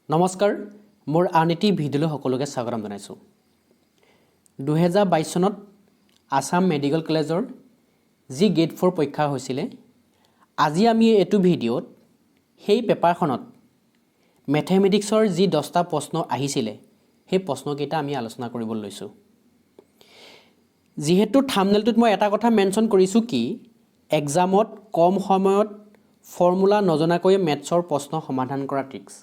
নমস্কাৰ মোৰ আনিটি ভিডিঅ'লৈ সকলোকে স্বাগতম জনাইছো 2022 চনত আসাম মেডিকেল কলেজৰ জি গেট 4 পৰীক্ষা হৈছিলে আজি আমি এটো ভিডিঅ'ত সেই পেপাৰখনত ম্যাথমেটিক্সৰ জি 10টা প্ৰশ্ন আহিছিলে সেই প্ৰশ্নকেইটা আমি আলোচনা কৰিব লৈছো যেহেতু থাম্বনেলটোত মই এটা কথা মেনশন কৰিছো কি এক্সামত কম সময়ত ফৰ্মুলা নজনাকৈ মেথছৰ প্ৰশ্ন সমাধান কৰা ট্ৰিক্স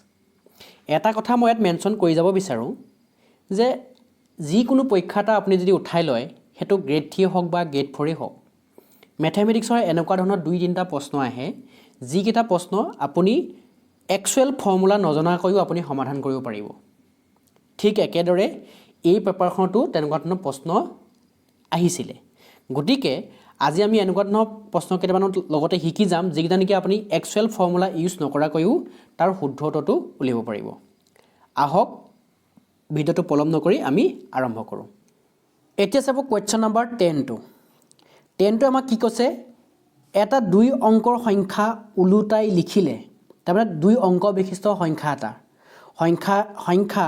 এটা কথা মই ইয়াত মেনশন কৰি যাব বিচাৰো যে যিকোনো পৰীক্ষাটা আপুনি যদি উঠাই লয় হেতু গ্ৰেড 3 হওক বা গ্ৰেড 4 হওক ম্যাথমেটিক্সৰ এনেকুৱা ধৰণৰ দুই তিনটা প্ৰশ্ন আহে যিকেইটা প্ৰশ্ন আপুনি একচুৱেল ফৰ্মুলা নজনাকৈও আপুনি সমাধান কৰিব পাৰিব ঠিক একেদৰে এই পেপাৰখনটো তেনেকুৱা ধৰণৰ প্ৰশ্ন আহিছিলে গতিকে আজি আমি এনেকুৱা ধৰণৰ প্ৰশ্ন কেইটামানৰ লগতে শিকি যাম যিকেইটা নেকি আপুনি একচুৱেল ফৰ্মুলা ইউজ নকৰাকৈও তাৰ শুদ্ধতাটো উলিয়াব পাৰিব আহক ভিডিঅ'টো পলম নকৰি আমি আৰম্ভ কৰোঁ এতিয়া চাব কোৱেশ্চন নম্বৰ 10 টো আমাক কি কৈছে এটা দুই অংকৰ সংখ্যা উলুটাই লিখিলে তাৰমানে দুই অংক বিশিষ্ট সংখ্যা এটা সংখ্যা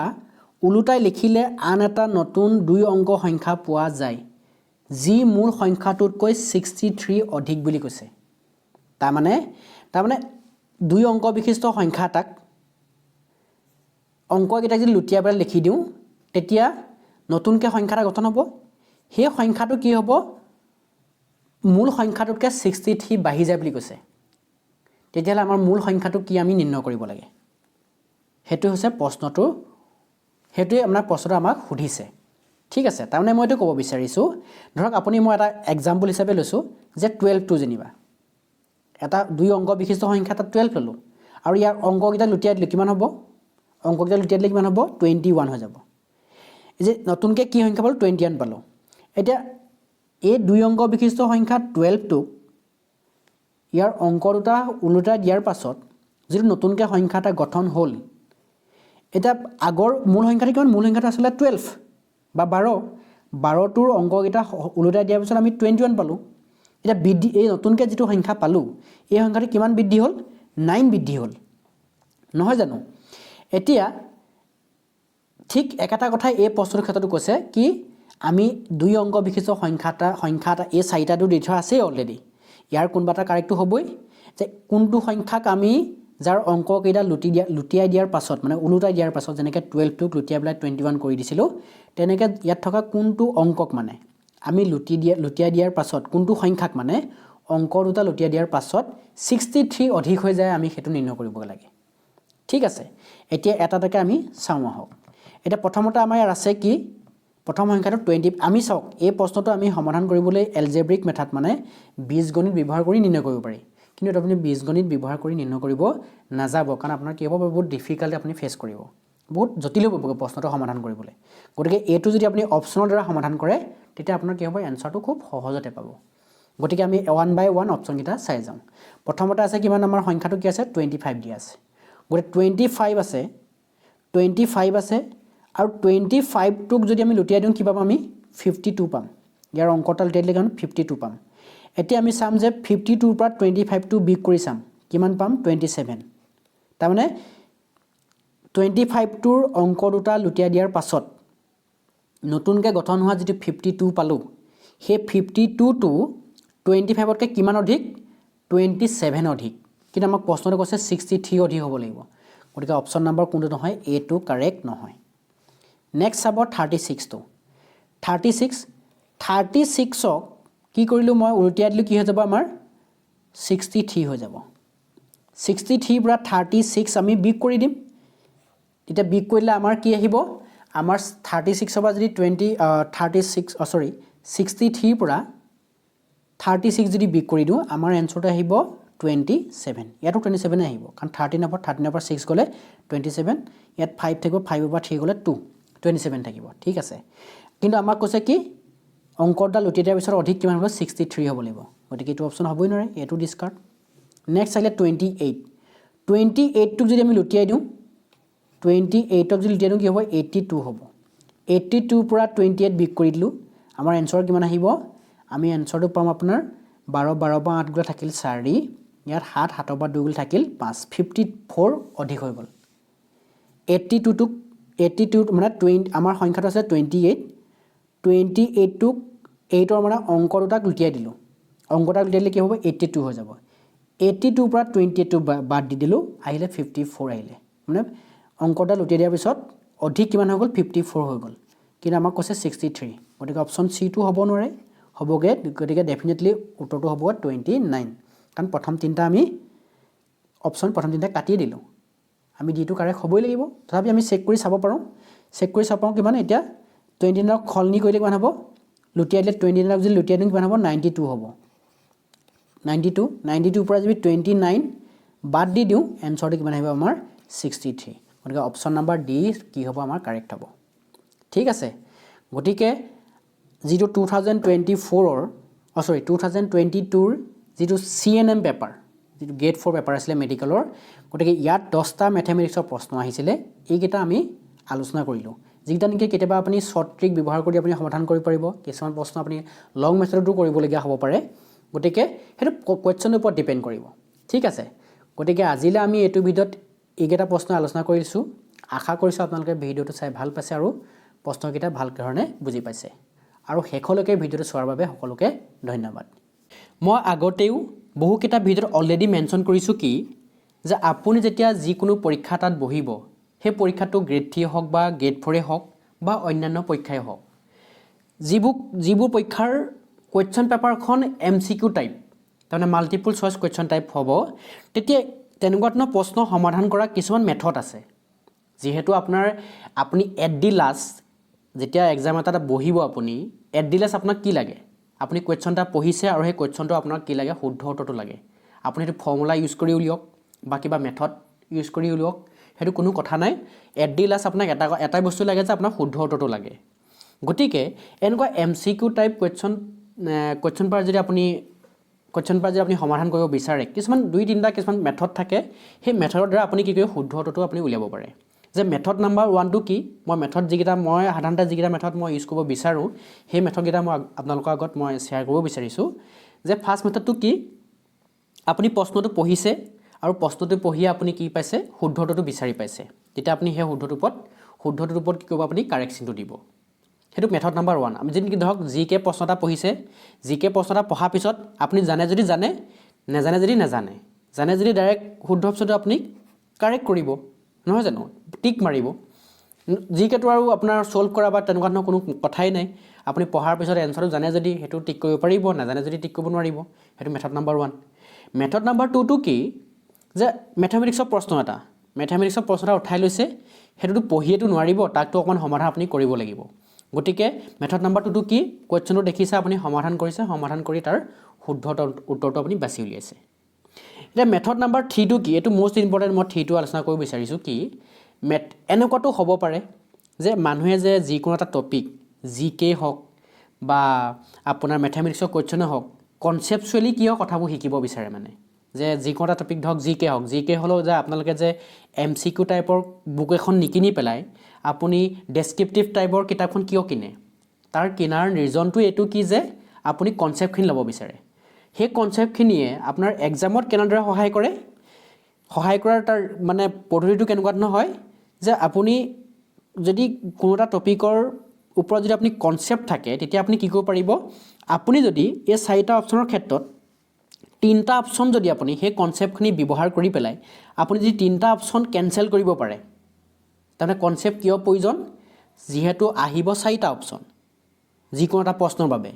উলুটাই লিখিলে আন এটা নতুন দুই অংক সংখ্যা পোৱা যায় যি মূল সংখ্যাটোতকৈ 63 অধিক বুলি কৈছে তাৰমানে দুই অংক বিশিষ্ট সংখ্যা এটাক অংক কেইটা যদি লুটিয়াই পেলাই লিখি দিও তেতিয়া নতুনকৈ সংখ্যা এটা গঠন হ'ব সেই সংখ্যাটো কি হ'ব মূল সংখ্যাটোতকৈ 63 বাঢ়ি যায় বুলি কৈছে তেতিয়াহলে আমাৰ মূল সংখ্যাটো কি আমি নিৰ্ণয় কৰিব লাগে হেতু হৈছে প্ৰশ্নটো হেতুৱে আমাৰ প্ৰশ্নটো আমাক সুধিছে ঠিক আছে তাৰমানে মই এটো ক'ব বিচাৰিছো ধৰক আপুনি মই এটা এক্সাম্পল হিচাপে লৈছো যে 12 টো যেনিবা এটা দুই অংক বিশিষ্ট সংখ্যা এটা 12 ললো আৰু ইয়াৰ অংককেইটা লুটিয়াই দিলে কিমান হ'ব অংককেইটা লুটিয়াই দিলে কিমান হ'ব 21 হৈ যাব যে নতুনকৈ কি সংখ্যা পালো 21 পালো এতিয়া এই দুই অংক বিশিষ্ট সংখ্যা 12 টো ইয়াৰ অংক দুটা উলুটাই দিয়াৰ পাছত যদি নতুনকৈ সংখ্যা এটা গঠন হ'ল এটা আগৰ মূল সংখ্যাটো কিমান মূল সংখ্যাটো আছিল 12 বা 12 টোৰ অংককেইটা উলুটাই দিয়াৰ পিছত আমি 21 পালো এটা বৃদ্ধি এই নতুনকৈ যেটো সংখ্যা পালো এই সংখ্যাটো কিমান বৃদ্ধি হ'ল 9 বৃদ্ধি হ'ল নহয় জানো এতিয়া ঠিক একাটা কথা এই প্ৰশ্নৰ ক্ষেত্ৰটো কৈছে কি আমি দুই অংক বিশিষ্ট সংখ্যা এটা এই চাৰিটাটো দি থোৱা আছে অলৰেডি ইয়াৰ কোনবা এটা কাৰেক্ট হ'বই যে কোনটো সংখ্যাক আমি যাৰ অংক কেইটা লুটিয়াই দিয়াৰ পাছত মানে উলুটাই দিয়াৰ পাছত যেনেকৈ 12 টোক লুটিয়াই পেলাই 21 কৰি দিছিলো তেনেকৈ ইয়াত থকা কোনটো অংকক মানে আমি লুটিয়াই দিয়াৰ পাছত কোনটো সংখ্যাক মানে অংক দুটা লুটিয়াই দিয়াৰ পাছত 63 অধিক হৈ যায় আমি হেতু নিৰ্ণয় কৰিব লাগে ঠিক আছে এতিয়া এটাটাকে আমি চাওঁ আহক এটা প্ৰথমতে আমাৰ ইয়াত আছে কি প্ৰথম সংখ্যাটো 20 আমি চাওক এই প্ৰশ্নটো আমি সমাধান কৰিবলৈ এলজেব্ৰিক মেথড মানে বীজগণিত ব্যৱহাৰ কৰি নিৰ্ণয় কৰিব পাৰি কিন্তু আপুনি বীজগণিত ব্যৱহাৰ কৰি নিৰ্ণয় কৰিব নাযাব কাৰণ আপোনাৰ কি হ'ব বহুত ডিফিকাল্ট আপুনি ফেচ কৰিব বহুত জটিল হ'ব প্ৰশ্নটো সমাধান কৰিবলৈ গতিকে এটো যদি আপুনি অপচনৰ দ্বাৰা সমাধান কৰে তেতিয়া আপোনাৰ কি হ'ব এনসাৰটো খুব সহজতে পাব গতিকে আমি 1 বাই 1 অপচন কিটা চাই যাম প্ৰথমতে আছে কিমান আমাৰ সংখ্যাটো কি আছে 25 দিয়া আছে গতিকে 25 আছে আৰু 25 টোক যদি আমি লুটিয়াই দিওঁ কি পাম আমি 52 পাম ইয়াৰ অংকটা লুটিয়াই দিলে কিমান 52 পাম এতিয়া আমি চাম যে 52 পৰা 25 টো বিয়োগ কৰি চাম কিমান পাম 27 তাৰমানে 25 টোৰ অংক দুটা লুটিয়াই দিয়াৰ পাছত নতুনকৈ গঠন হোৱা যেটো 52 পালো সেই 52 টো 25 তকৈ কিমান অধিক 27 অধিক কিন্তু আমাক প্ৰশ্নটো কৈছে 63 অধিক হ'ব লাগিব গতিকে অপচন নম্বৰ কোনটো নহয় এ টো কাৰেক্ট নহয় নেক্সট চাব 36 টো 36ক কি কৰিলো মই উলটিয়াই দিলো কি হৈ যাব আমাৰ 63 হৈ যাব 63 পৰা 36 আমি বিয়োগ কৰি দিম এতিয়া বিয়োগ কৰিলে আমাৰ কি আহিব আমাৰ 36 পৰা যদি 63 পৰা 36 যদি বিয়োগ কৰি দিও আমাৰ এনসাৰটো আহিব 27 ইয়াতো 27 আহিব কাৰণ 13 পৰা 6 গলে 27 ইয়াত 5 থাকিব 5 পৰা 3 গলে 2 27 থাকিব ঠিক আছে কিন্তু আমাক কৈছে কি অংকটা লুটিয়াই দিয়াৰ পিছত অধিক কিমান হ'ব 63 হ'ব লাগিব গতিকে এইটো অপচন হ'বই নোৱাৰে এটো ডিসকাৰ্ড নেক্সট আহিলে 28 টোক যদি আমি লুটিয়াই দিওঁ 28 ক যদি লুটিয়াই দিওঁ কি হ'ব 82 হ'ব 82 পৰা 28 বিয়োগ কৰি দিলো আমাৰ এনসাৰ কিমান আহিব আমি এনসাৰটো পাম আপোনাৰ 12 পৰা 8 গলে থাকিল 4 ইয়াত 7 পৰা 2 গলে থাকিল 5 54 অধিক হৈ গল 82 মানে 20 আমাৰ সংখ্যাটো আছে 28টোক 8ৰ মানে অংক দুটাক লুটিয়াই দিলোঁ অংকটা লুটিয়াই দিলে কি হ'ব 82 হৈ যাব 82 পৰা 28 বাদ দি দিলোঁ আহিলে 54 আহিলে মানে অংকটা লুটিয়াই দিয়াৰ পিছত অধিক কিমান হৈ গ'ল 54 হৈ গ'ল কিন্তু আমাক কৈছে 63 গতিকে অপশ্যন চি টো হ'ব নোৱাৰে হ'বগে গতিকে ডেফিনেটলি উত্তৰটো হ'ব 29 কাৰণ প্ৰথম তিনিটা আমি অপশ্যন প্ৰথম তিনিটা কাটি দিলোঁ আমি ডিটো কাৰেক্ট হ'বই লাগিব তথাপি আমি চেক কৰি চাব পাৰোঁ কিমান এতিয়া 29ক সলনি কৰিলে কিমান হ'ব লুটিয়াই দিলে 29ক যদি লুটিয়াই দিওঁ কিমান হ'ব 92 হ'ব 92 পৰা যদি 29 বাদ দি দিওঁ এনচাৰটো কিমান আহিব আমাৰ 63 গতিকে অপশ্যন নাম্বাৰ ডি কি হ'ব আমাৰ কাৰেক্ট হ'ব ঠিক আছে গতিকে যিটো 2024ৰ 2022ৰ যিটো CNM পেপাৰ যিটো গেট 4 পেপাৰ আছিলে মেডিকেলৰ গতিকে ইয়াত 10টা মেথমেটিক্সৰ প্ৰশ্ন আহিছিলে এইকেইটা আমি আলোচনা কৰিলোঁ যিকেইটা নেকি কেতিয়াবা আপুনি শ্বৰ্ট ট্ৰিক ব্যৱহাৰ কৰি আপুনি সমাধান কৰিব পাৰিব কিছুমান প্ৰশ্ন আপুনি লং মেথডতো কৰিবলগীয়া হ'ব পাৰে গতিকে সেইটো কুৱেশ্যনৰ ওপৰত ডিপেণ্ড কৰিব ঠিক আছে গতিকে আজিলৈ আমি এইটো ভিডিঅ'ত এইকেইটা প্ৰশ্ন আলোচনা কৰিছোঁ আশা কৰিছোঁ আপোনালোকে ভিডিঅ'টো চাই ভাল পাইছে আৰু প্ৰশ্নকেইটা ভাল ধৰণে বুজি পাইছে আৰু শেষলৈকে ভিডিঅ'টো চোৱাৰ বাবে সকলোকে ধন্যবাদ মই আগতেও বহুকেইটা ভিডিঅ'ত অলৰেডি মেনশ্যন কৰিছোঁ কি যে আপুনি যেতিয়া যিকোনো পৰীক্ষা তাত বহিব সেই পৰীক্ষাটো গ্ৰেড 3 হওক বা গ্ৰেড 4 হওক বা অন্যান্য পৰীক্ষাই হওক যিবোৰ পৰীক্ষাৰ কুৱেশ্যন পেপাৰখন MCQ টাইপ তাৰমানে মাল্টিপল চইচ কুৱেশ্যন টাইপ হ'ব তেতিয়া তেনেকুৱা ধৰণৰ প্ৰশ্ন সমাধান কৰা কিছুমান মেথড আছে যিহেতু আপুনি এট দি লাষ্ট যেতিয়া এক্সাম এটা বহিব আপুনি এট দি লাষ্ট আপোনাক কি লাগে আপুনি কুৱেশ্যন এটা পঢ়িছে আৰু সেই কুৱেশ্যনটো আপোনাক কি লাগে শুদ্ধ উত্তৰটো লাগে আপুনি সেইটো ফৰ্মুলা ইউজ কৰি উলিয়াওক বা কিবা মেথড ইউজ কৰি উলিয়াওক সেইটো কোনো কথা নাই এট দি লাষ্ট আপোনাক এটাই বস্তু লাগে যে আপোনাক শুদ্ধ উত্তৰটো লাগে গতিকে এনেকুৱা MCQ টাইপ কুৱেশ্যন পেপাৰ যদি আপুনি সমাধান কৰিব বিচাৰে কিছুমান 2-3টা কিছুমান মেথড থাকে সেই মেথডৰ দ্বাৰা আপুনি কি কৰিব শুদ্ধ উত্তৰটো আপুনি উলিয়াব পাৰে যে মেথড নাম্বাৰ 1টো কি মই সাধাৰণতে যিকেইটা মেথড মই ইউজ কৰিব বিচাৰোঁ সেই মেথডকেইটা মই আপোনালোকৰ আগত মই শ্বেয়াৰ কৰিব বিচাৰিছোঁ যে ফাৰ্ষ্ট মেথডটো কি আপুনি প্ৰশ্নটো পঢ়িছে আৰু প্ৰশ্নটো পঢ়িয়ে আপুনি কি পাইছে শুদ্ধ উত্তৰটো বিচাৰি পাইছে তেতিয়া আপুনি সেই শুদ্ধটোৰ ওপৰত কি কৰিব আপুনি কাৰেকশ্যনটো দিব সেইটো মেথড নাম্বাৰ 1 আমি যেনেকৈ ধৰক জিকে প্ৰশ্ন এটা পঢ়িছে জিকে প্ৰশ্ন এটা পঢ়াৰ পিছত আপুনি জানে যদি নেজানে যদি ডাইৰেক্ট শুদ্ধ অপশ্যনটো আপুনি কাৰেক্ট কৰিব নহয় জানো টিক মাৰিব জিকেটো আৰু আপোনাৰ সলভ কৰা বা তেনেকুৱা ধৰণৰ কোনো কথাই নাই আপুনি পঢ়াৰ পিছত এনচাৰটো জানে যদি সেইটো টিক কৰিব পাৰিব নাজানে যদি টিক কৰিব নোৱাৰিব সেইটো মেথড নাম্বাৰ 1 মেথড নাম্বাৰ 2টো কি যে মেথমেটিক্সৰ প্ৰশ্ন এটা উঠাই লৈছে সেইটোতো পঢ়িয়েতো নোৱাৰিব তাকতো অকণমান সমাধান আপুনি কৰিব লাগিব গতিকে মেথড নাম্বাৰ 2টো কি কুৱেশ্যনটো দেখিছে আপুনি সমাধান কৰি তাৰ শুদ্ধ উত্তৰটো আপুনি বাছি উলিয়াইছে এতিয়া মেথড নাম্বাৰ 3টো কি এইটো মোষ্ট ইম্পৰ্টেণ্ট মই 3টো আলোচনা কৰিব বিচাৰিছোঁ কি এনেকুৱাটো হ'ব পাৰে যে মানুহে যে যিকোনো এটা টপিক জিকে হওক বা আপোনাৰ মেথমেটিক্সৰ কুৱেশ্যনে হওক কনচেপচুৱেলি কিয় কথাবোৰ শিকিব বিচাৰে মানে যে যিকোনো এটা টপিক ধৰক জিকে হ'লেও যে আপোনালোকে যে MCQ টাইপৰ বুক এখন নিকিনি পেলাই আপুনি ডেছক্ৰিপটিভ টাইপৰ কিতাপখন কিয় কিনে তাৰ কিনাৰ ৰিজনটো এইটো কি যে আপুনি কনচেপ্টখিনি ল'ব বিচাৰে সেই কনচেপ্টখিনিয়ে আপোনাৰ এক্সামত কেনেদৰে সহায় কৰাৰ তাৰ মানে পদ্ধতিটো কেনেকুৱা ধৰণৰ হয় যে আপুনি যদি কোনো এটা টপিকৰ ওপৰত যদি আপুনি কনচেপ্ট থাকে তেতিয়া আপুনি কি কৰিব পাৰিব আপুনি যদি এই 4টা অপশ্যনৰ ক্ষেত্ৰত 3টা অপশ্যন যদি আপুনি সেই কনচেপ্টখিনি ব্যৱহাৰ কৰি পেলাই আপুনি যদি 3টা অপশ্যন কেনচেল কৰিব পাৰে তাৰমানে কনচেপ্ট কিয় প্ৰয়োজন যিহেতু আহিব 4টা অপশ্যন যিকোনো এটা প্ৰশ্নৰ বাবে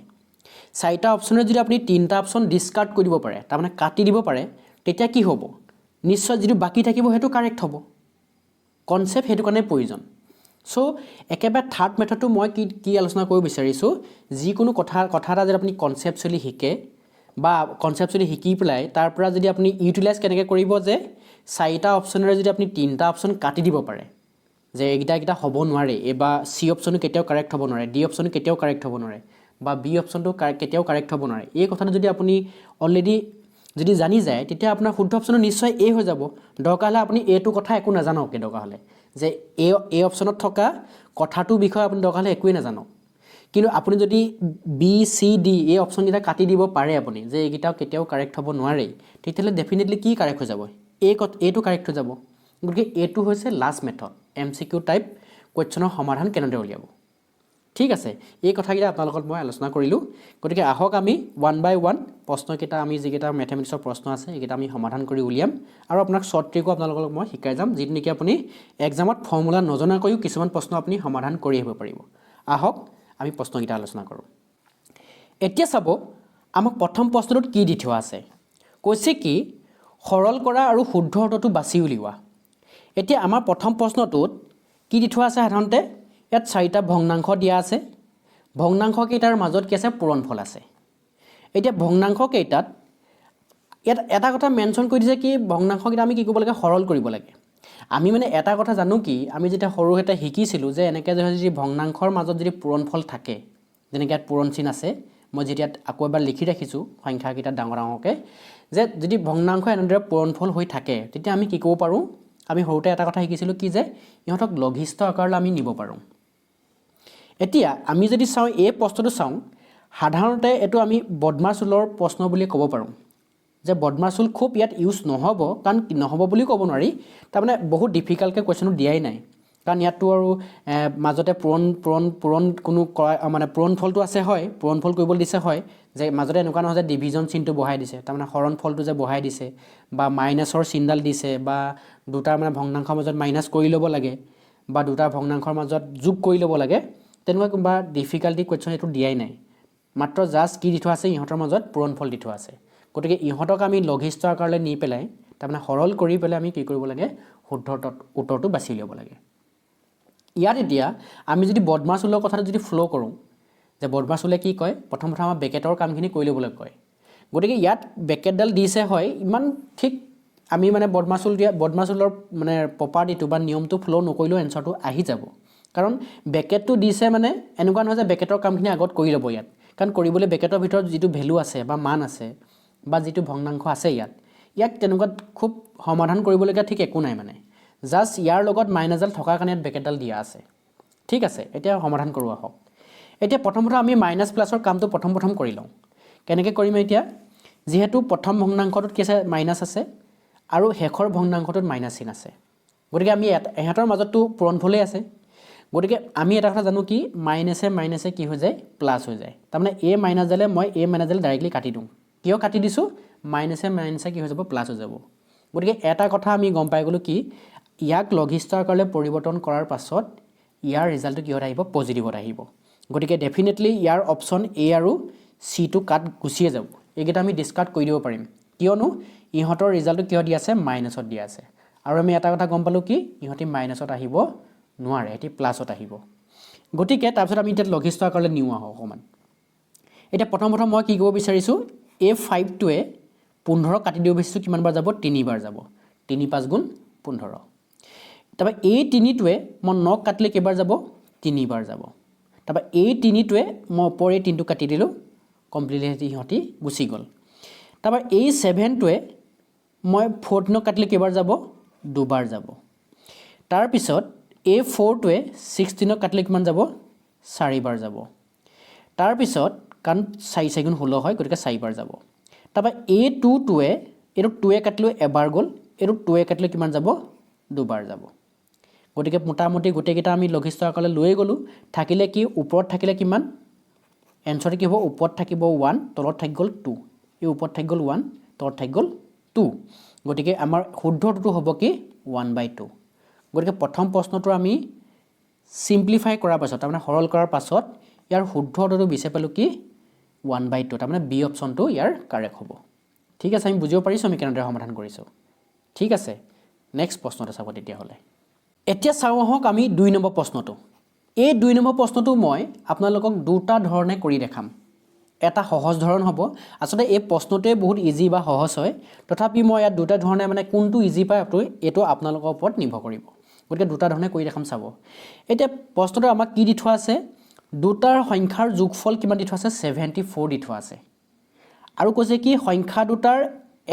4টা অপশ্যনে যদি আপুনি 3টা অপশ্যন ডিছকাৰ্ড কৰি দিব পাৰে তাৰমানে কাটি দিব পাৰে তেতিয়া কি হ'ব নিশ্চয় যিটো বাকী থাকিব সেইটো কাৰেক্ট হ'ব কনচেপ্ট সেইটো কাৰণে প্ৰয়োজন সো একেবাৰে থাৰ্ড মেথডটো মই কি আলোচনা কৰিব বিচাৰিছোঁ যিকোনো কথা এটা যদি আপুনি কনচেপ্টচুৱেলি শিকে বা কনচেপ্টচুৱেলি শিকি পেলাই তাৰ পৰা যদি আপুনি ইউটিলাইজ কেনেকৈ কৰিব যে 4টা অপশ্যনেৰে যদি আপুনি 3টা অপশ্যন কাটি দিব পাৰে যে এইকেইটা হ'ব নোৱাৰে বা চি অপশ্যনটো কেতিয়াও কাৰেক্ট হ'ব নোৱাৰে ডি অপশ্যনটো কেতিয়াও কাৰেক্ট হ'ব নোৱাৰে বা বি অপশ্যনটো কেতিয়াও কাৰেক্ট হ'ব নোৱাৰে এই কথাটো যদি আপুনি অলৰেডি যদি জানি যায় তেতিয়া আপোনাৰ শুদ্ধ অপশ্যনটো নিশ্চয় এ হৈ যাব দৰকাৰ হ'লে আপুনি এইটো কথা একো নাজানক দৰকাৰ হ'লে যে এ অপশ্যনত থকা কথাটোৰ বিষয়ে আপুনি দৰকাৰ হ'লে একোৱেই নাজানক কিন্তু আপুনি যদি বি চি ডি এই অপশ্যনকেইটা কাটি দিব পাৰে আপুনি যে এইকেইটাও কেতিয়াও কাৰেক্ট হ'ব নোৱাৰে তেতিয়াহ'লে ডেফিনেটলি কি কাৰেক্ট হৈ যাব এইটো কাৰেক্ট হৈ যাব গতিকে এইটো হৈছে লাষ্ট মেথড MCQ টাইপ কুৱেশ্যনৰ সমাধান কেনেদৰে উলিয়াব ঠিক আছে এই কথাকেইটা আপোনালোকৰ মই আলোচনা কৰিলোঁ গতিকে আহক আমি ওৱান বাই ওৱান প্ৰশ্নকেইটা আমি যিকেইটা মেথমেটিক্সৰ প্ৰশ্ন আছে এইকেইটা আমি সমাধান কৰি উলিয়াম আৰু আপোনাক শ্বৰ্ট ট্ৰিকো আপোনালোকক মই শিকাই যাম যিটো নেকি আপুনি এক্সামত ফৰ্মুলা নজনাকৈও কিছুমান প্ৰশ্ন আপুনি সমাধান কৰি আহিব পাৰিব আহক আমি প্ৰশ্নকেইটা আলোচনা কৰোঁ এতিয়া চাব আমাক প্ৰথম প্ৰশ্নটোত কি দি থোৱা আছে কৈছে কি সৰল কৰা আৰু শুদ্ধ অৰ্থটো বাছি উলিওৱা এতিয়া আমাৰ প্ৰথম প্ৰশ্নটোত কি দি থোৱা আছে সাধাৰণতে ইয়াত চাৰিটা ভগ্নাংশ দিয়া আছে ভগ্নাংশ কেইটাৰ মাজত কি আছে পূৰণফল আছে এতিয়া ভগ্নাংশ কেইটাত ইয়াত এটা কথা মেনশ্যন কৰি দিছে কি ভগ্নাংশ কেইটা আমি কি কৰিব লাগে সৰল কৰিব লাগে আমি মানে এটা কথা জানো কি আমি যেতিয়া সৰু এটা শিকিছিলোঁ যে এনেকৈ যদি ভগ্নাংশৰ মাজত যদি পূৰণফল থাকে যেনেকৈ ইয়াত পূৰণ চিন আছে মই যেতিয়া আকৌ এবাৰ লিখি ৰাখিছোঁ সংখ্যাকেইটা ডাঙৰ ডাঙৰকৈ যে যদি ভগ্নাংশ এনেদৰে পূৰণফল হৈ থাকে তেতিয়া আমি কি ক'ব পাৰোঁ আমি সৰুতে এটা কথা শিকিছিলোঁ কি যে ইহঁতক লঘিষ্ঠ আকাৰলৈ আমি নিব পাৰোঁ এতিয়া আমি যদি চাওঁ এই প্ৰশ্নটো চাওঁ সাধাৰণতে এইটো আমি বদমাছুলৰ প্ৰশ্ন বুলি ক'ব পাৰোঁ যে বদমাছুল খুব ইয়াত ইউজ নহ'ব কাৰণ নহ'ব বুলি ক'ব নোৱাৰি তাৰমানে বহুত ডিফিকাল্টকৈ কুৱেশ্যনটো দিয়াই নাই কাৰণ ইয়াততো আৰু মাজতে পূৰণ কোনো মানে পূৰণফলটো আছে হয় পূৰণফল কৰিবলৈ দিছে হয় যে মাজতে এনেকুৱা নহয় যে ডিভিজন চিনটো বহাই দিছে তাৰমানে হৰণ ফলটো যে বহাই দিছে বা মাইনাছৰ চিনডাল দিছে বা দুটা মানে ভগ্নাংশৰ মাজত মাইনাছ কৰি ল'ব লাগে বা দুটা ভগ্নাংশৰ মাজত যোগ কৰি ল'ব লাগে তেনেকুৱা কিবা ডিফিকাল্টি কুৱেশ্যন এইটো দিয়াই নাই মাত্ৰ জাষ্ট কি দি থোৱা আছে ইহঁতৰ মাজত পূৰণফল দি থোৱা আছে গতিকে ইহঁতক আমি লঘিষ্ঠ আকাৰলৈ নি পেলাই তাৰমানে সৰল কৰি পেলাই আমি কি কৰিব লাগে শুদ্ধ উত্তৰটো বাছি উলিয়াব লাগে ইয়াত এতিয়া আমি যদি বদমাছুলৰ কথাটো যদি ফ্ল' কৰোঁ যে বদমাছুলে কি কয় প্ৰথম আমাৰ বেকেটৰ কামখিনি কৰি ল'বলৈ কয় গতিকে ইয়াত বেকেটডাল দিছে হয় ইমান ঠিক আমি মানে বদমাছুলৰ মানে প্ৰপাৰ্টিটো বা নিয়মটো ফ্ল' নকৰিলেও এনচাৰটো আহি যাব কাৰণ বেকেটটো দিছে মানে এনেকুৱা নহয় যে বেকেটৰ কামখিনি আগত কৰি ল'ব ইয়াত কাৰণ কৰিবলৈ বেকেটৰ ভিতৰত যিটো ভেলু আছে বা মান আছে বা যিটো ভগ্নাংশ আছে ইয়াক তেনেকুৱা খুব সমাধান কৰিবলগীয়া ঠিক একো নাই মানে জাষ্ট ইয়াৰ লগত মাইনাছডাল থকাৰ কাৰণে ইয়াত বেকেটডাল দিয়া আছে ঠিক আছে এতিয়া সমাধান কৰোঁ আহক এতিয়া প্ৰথমতে আমি মাইনাছ প্লাছৰ কামটো প্ৰথম কৰি লওঁ কেনেকৈ কৰিম এতিয়া যিহেতু প্ৰথম ভগ্নাংশটোত কি আছে মাইনাছ আছে আৰু শেষৰ ভগ্নাংশটোত মাইনাছ চিন আছে গতিকে আমি ইহঁতৰ মাজততো পূৰণফলেই আছে গতিকে আমি এটা কথা জানো কি মাইনাছে কি হৈ যায় প্লাছ হৈ যায় তাৰমানে এই মাইনাছডালে মই এই মাইনাছডালে ডাইৰেক্টলি কাটি দিওঁ কিয় কাটি দিছোঁ মাইনাছে কি হৈ যাব প্লাছ হৈ যাব গতিকে এটা কথা আমি গম পাই গ'লোঁ কি ইয়াক লঘিষ্ঠ আকাৰলৈ পৰিৱৰ্তন কৰাৰ পাছত ইয়াৰ ৰিজাল্টটো কিহত আহিব পজিটিভত আহিব গতিকে ডেফিনেটলি ইয়াৰ অপশ্যন এ আৰু চিটো কাট গুচিয়ে যাব এইকেইটা আমি ডিছকাৰ্ড কৰি দিব পাৰিম কিয়নো ইহঁতৰ ৰিজাল্টটো কিয় দিয়া আছে মাইনাছত দিয়া আছে আৰু আমি এটা কথা গম পালোঁ কি ইহঁতি মাইনাছত আহিব নোৱাৰে এটি প্লাছত আহিব গতিকে তাৰপিছত আমি এতিয়া লঘিষ্ঠ আকাৰলৈ নিওঁ আহোঁ অকণমান এতিয়া প্ৰথম মই কি ক'ব বিচাৰিছোঁ এই 5টোৱে 15 কাটি দিব বিচাৰিছোঁ কিমান বাৰ যাব 3 বাৰ যাব 3 5 গুণ 15 তাৰপৰা এই 3টোৱে মই 9 কাটিলে কেইবাৰ যাব 3 বাৰ যাব তাৰপৰা এই 3টোৱে মই ওপৰ এই 3টো কাটি দিলোঁ কমপ্লিটলি সিহঁতি গুচি গ'ল তাৰপৰা এই 7টোৱে মই 14 কাটিলে কেইবাৰ যাব 2 বাৰ যাব তাৰপিছত এই 4টোৱে 16 কাটিলে কিমান যাব 4 বাৰ যাব তাৰপিছত কাৰণ 4 4 গুণ 16 হয় গতিকে 4 বাৰ যাব তাৰপৰা এই 2টোৱে এইটো 2ৱে কাটিলেও এবাৰ গ'ল এইটো 2ৱে কাটিলে কিমান যাব 2 বাৰ যাব গতিকে মোটামুটি গোটেইকেইটা আমি লঘিষ্ঠ আকাৰলৈ লৈয়ে গ'লোঁ থাকিলে কি ওপৰত থাকিলে কিমান এনচাৰটো কি হ'ব ওপৰত থাকিব 1 তলত থাকি গ'ল 2 এই ওপৰত থাকি গ'ল 1 তলত থাকি গ'ল 2 গতিকে আমাৰ শুদ্ধটো হ'ব কি 1/2 গতিকে প্ৰথম প্ৰশ্নটো আমি সিম্পলিফাই কৰাৰ পাছত তাৰমানে সৰল কৰাৰ পাছত ইয়াৰ শুদ্ধটো বিচাৰি পালোঁ কি 1/2 তাৰমানে বি অপশ্যনটো ইয়াৰ কাৰেক্ট হ'ব ঠিক আছে আমি বুজিব পাৰিছোঁ আমি কেনেদৰে সমাধান কৰিছোঁ ঠিক আছে নেক্সট প্ৰশ্নটো চাব তেতিয়াহ'লে এতিয়া চাওঁ আহক আমি 2 নম্বৰ প্ৰশ্নটো এই 2 নম্বৰ প্ৰশ্নটো মই আপোনালোকক দুটা ধৰণে কৰি দেখাম এটা সহজ ধৰণ হ'ব আচলতে এই প্ৰশ্নটোৱে বহুত ইজি বা সহজ হয় তথাপি মই ইয়াত দুটা ধৰণে মানে কোনটো ইজি পায় এইটো আপোনালোকৰ ওপৰত নিৰ্ভৰ কৰিব গতিকে দুটা ধৰণে কৰি দেখাম চাব এতিয়া প্ৰশ্নটো আমাক কি দি থোৱা আছে দুটাৰ সংখ্যাৰ যোগফল কিমান দি থোৱা আছে 74 দি থোৱা আছে আৰু কৈছে কি সংখ্যা দুটাৰ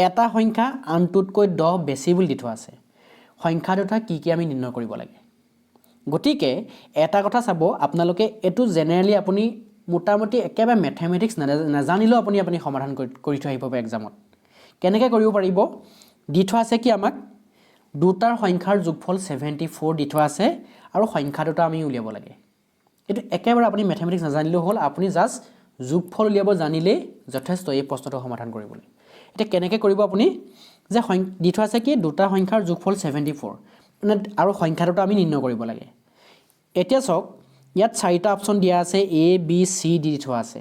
এটা সংখ্যা আনটোতকৈ 10 বেছি বুলি দি থোৱা আছে সংখ্যা দুটা কি আমি নিৰ্ণয় কৰিব লাগে গতিকে এটা কথা চাব আপোনালোকে এটো জেনেৰেলি আপুনি মোটামুটি একেবাৰে ম্যাথমেটিক্স নাজানিলেও আপুনি সমাধান কৰি থৈ আহিব এক্সামত কেনেকৈ কৰিব পাৰিব দি থোৱা আছে কি আমাক দুটাৰ সংখ্যাৰ যোগফল 74 দি থোৱা আছে আৰু সংখ্যা দুটা আমি উলিয়াব লাগে এটো একেবাৰে আপুনি ম্যাথমেটিক্স নাজানিলেও হ'ল আপুনি জাস্ট যোগফল উলিয়াব জানিলেই যথেষ্ট এই প্ৰশ্নটো সমাধান কৰিবলৈ এটা কেনেকৈ কৰিব আপুনি যে দি থোৱা আছে কি দুটা সংখ্যাৰ যোগফল 74 মানে আৰু সংখ্যা দুটা আমি নিৰ্ণয় কৰিব লাগে এতিয়া চাওক ইয়াত চাৰিটা অপচন দিয়া আছে এ বি সি দি থোৱা আছে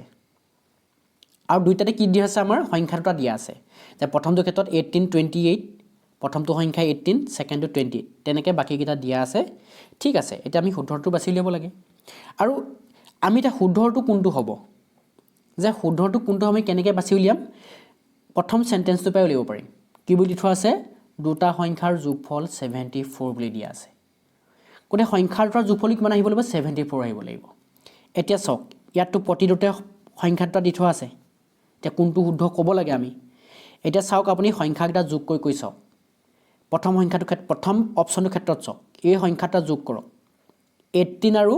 আৰু দুইটাতে কি দিয়া আছে আমাৰ সংখ্যা দুটা দিয়া আছে যে প্ৰথমটো ক্ষেত্ৰত 1828 প্ৰথমটো সংখ্যা 18 সেকেন্ডটো 20 তেনেকৈ বাকিকেইটা দিয়া আছে ঠিক আছে এতিয়া আমি শুদ্ধটো বাছি উলিয়াব লাগে আৰু আমি এটা শুদ্ধটো কোনটো হ'ব যে শুদ্ধটো কোনটো আমি কেনেকৈ বাছি উলিয়াম প্ৰথম সেন্টেন্সটো পাই উলিয়াব পাৰিম কি বুলি থোৱা আছে দুটা সংখ্যাৰ যোগফল 74 বুলি দিয়া আছে কোনে সংখ্যাৰ দুটাৰ যোগফল কিমান আহিব লাগিব 74 আহিব লাগিব এতিয়া চাওক ইয়াতটো প্ৰতিটোতে সংখ্যা দুটা দি থোৱা আছে এতিয়া কোনটো শুদ্ধ ক'ব লাগে আমি এতিয়া চাওক আপুনি সংখ্যাকেইটা যোগ কৰি চাওক প্ৰথম সংখ্যাটো প্ৰথম অপচনটো ক্ষেত্ৰত চাওক এই সংখ্যাটা যোগ কৰক 18 আৰু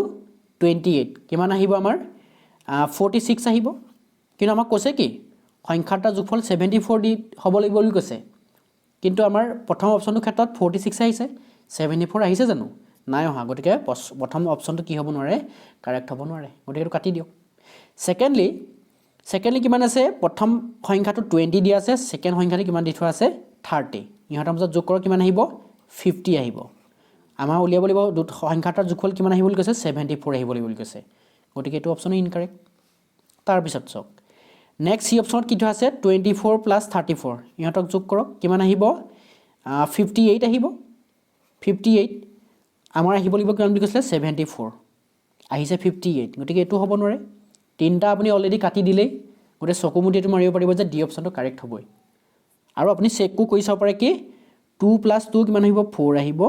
28 কিমান আহিব আমাৰ 46 আহিব কিন্তু আমাক কৈছে কি সংখ্যাটা যোগফল 74 দি হ'ব লাগিব বুলি কৈছে কিন্তু আমাৰ প্ৰথম অপচনটো ক্ষেত্ৰত 46 আহিছে 74 আহিছে জানো নাই অহা গতিকে প্ৰথম অপচনটো কি হ'ব নোৱাৰে কাৰেক্ট হ'ব নোৱাৰে গতিকে এটো কাটি দিয়ক সেকেন্ডলি কিমান আছে প্ৰথম সংখ্যাটো 20 দিয়া আছে সেকেন্ড সংখ্যাটো কিমান দি থোৱা আছে 30 ইহঁতৰ মাজত যোগ কৰক কিমান আহিব 50 আহিব আমাৰ উলিয়াব লাগিব সংখ্যাটাৰ যোগফল কিমান আহিব বুলি কৈছে 74 আহিব বুলি কৈছে গতিকে এটো অপচন ইনকাৰেক্ট তাৰ পিছত চাওক নেক্সট সি অপচনত কি থোৱা আছে 24 + 34 ইহঁতক যোগ কৰক কিমান আহিব 58 আহিব 58 আমাৰ আহিব লাগিব কিমান বুলি কৈছে 74 আহিছে 58 গতিকে এটো হ'ব নোৱাৰে তিনটা আপুনি অলৰেডি কাটি দিলেই গতে চকুমুটি এটো মাৰিব পাৰিব যে ডি অপচনটো কাৰেক্ট হ'বই আৰু আপুনি চেকও কৰি চাব পাৰে কি 2 + 2 কিমান আহিব 4 আহিব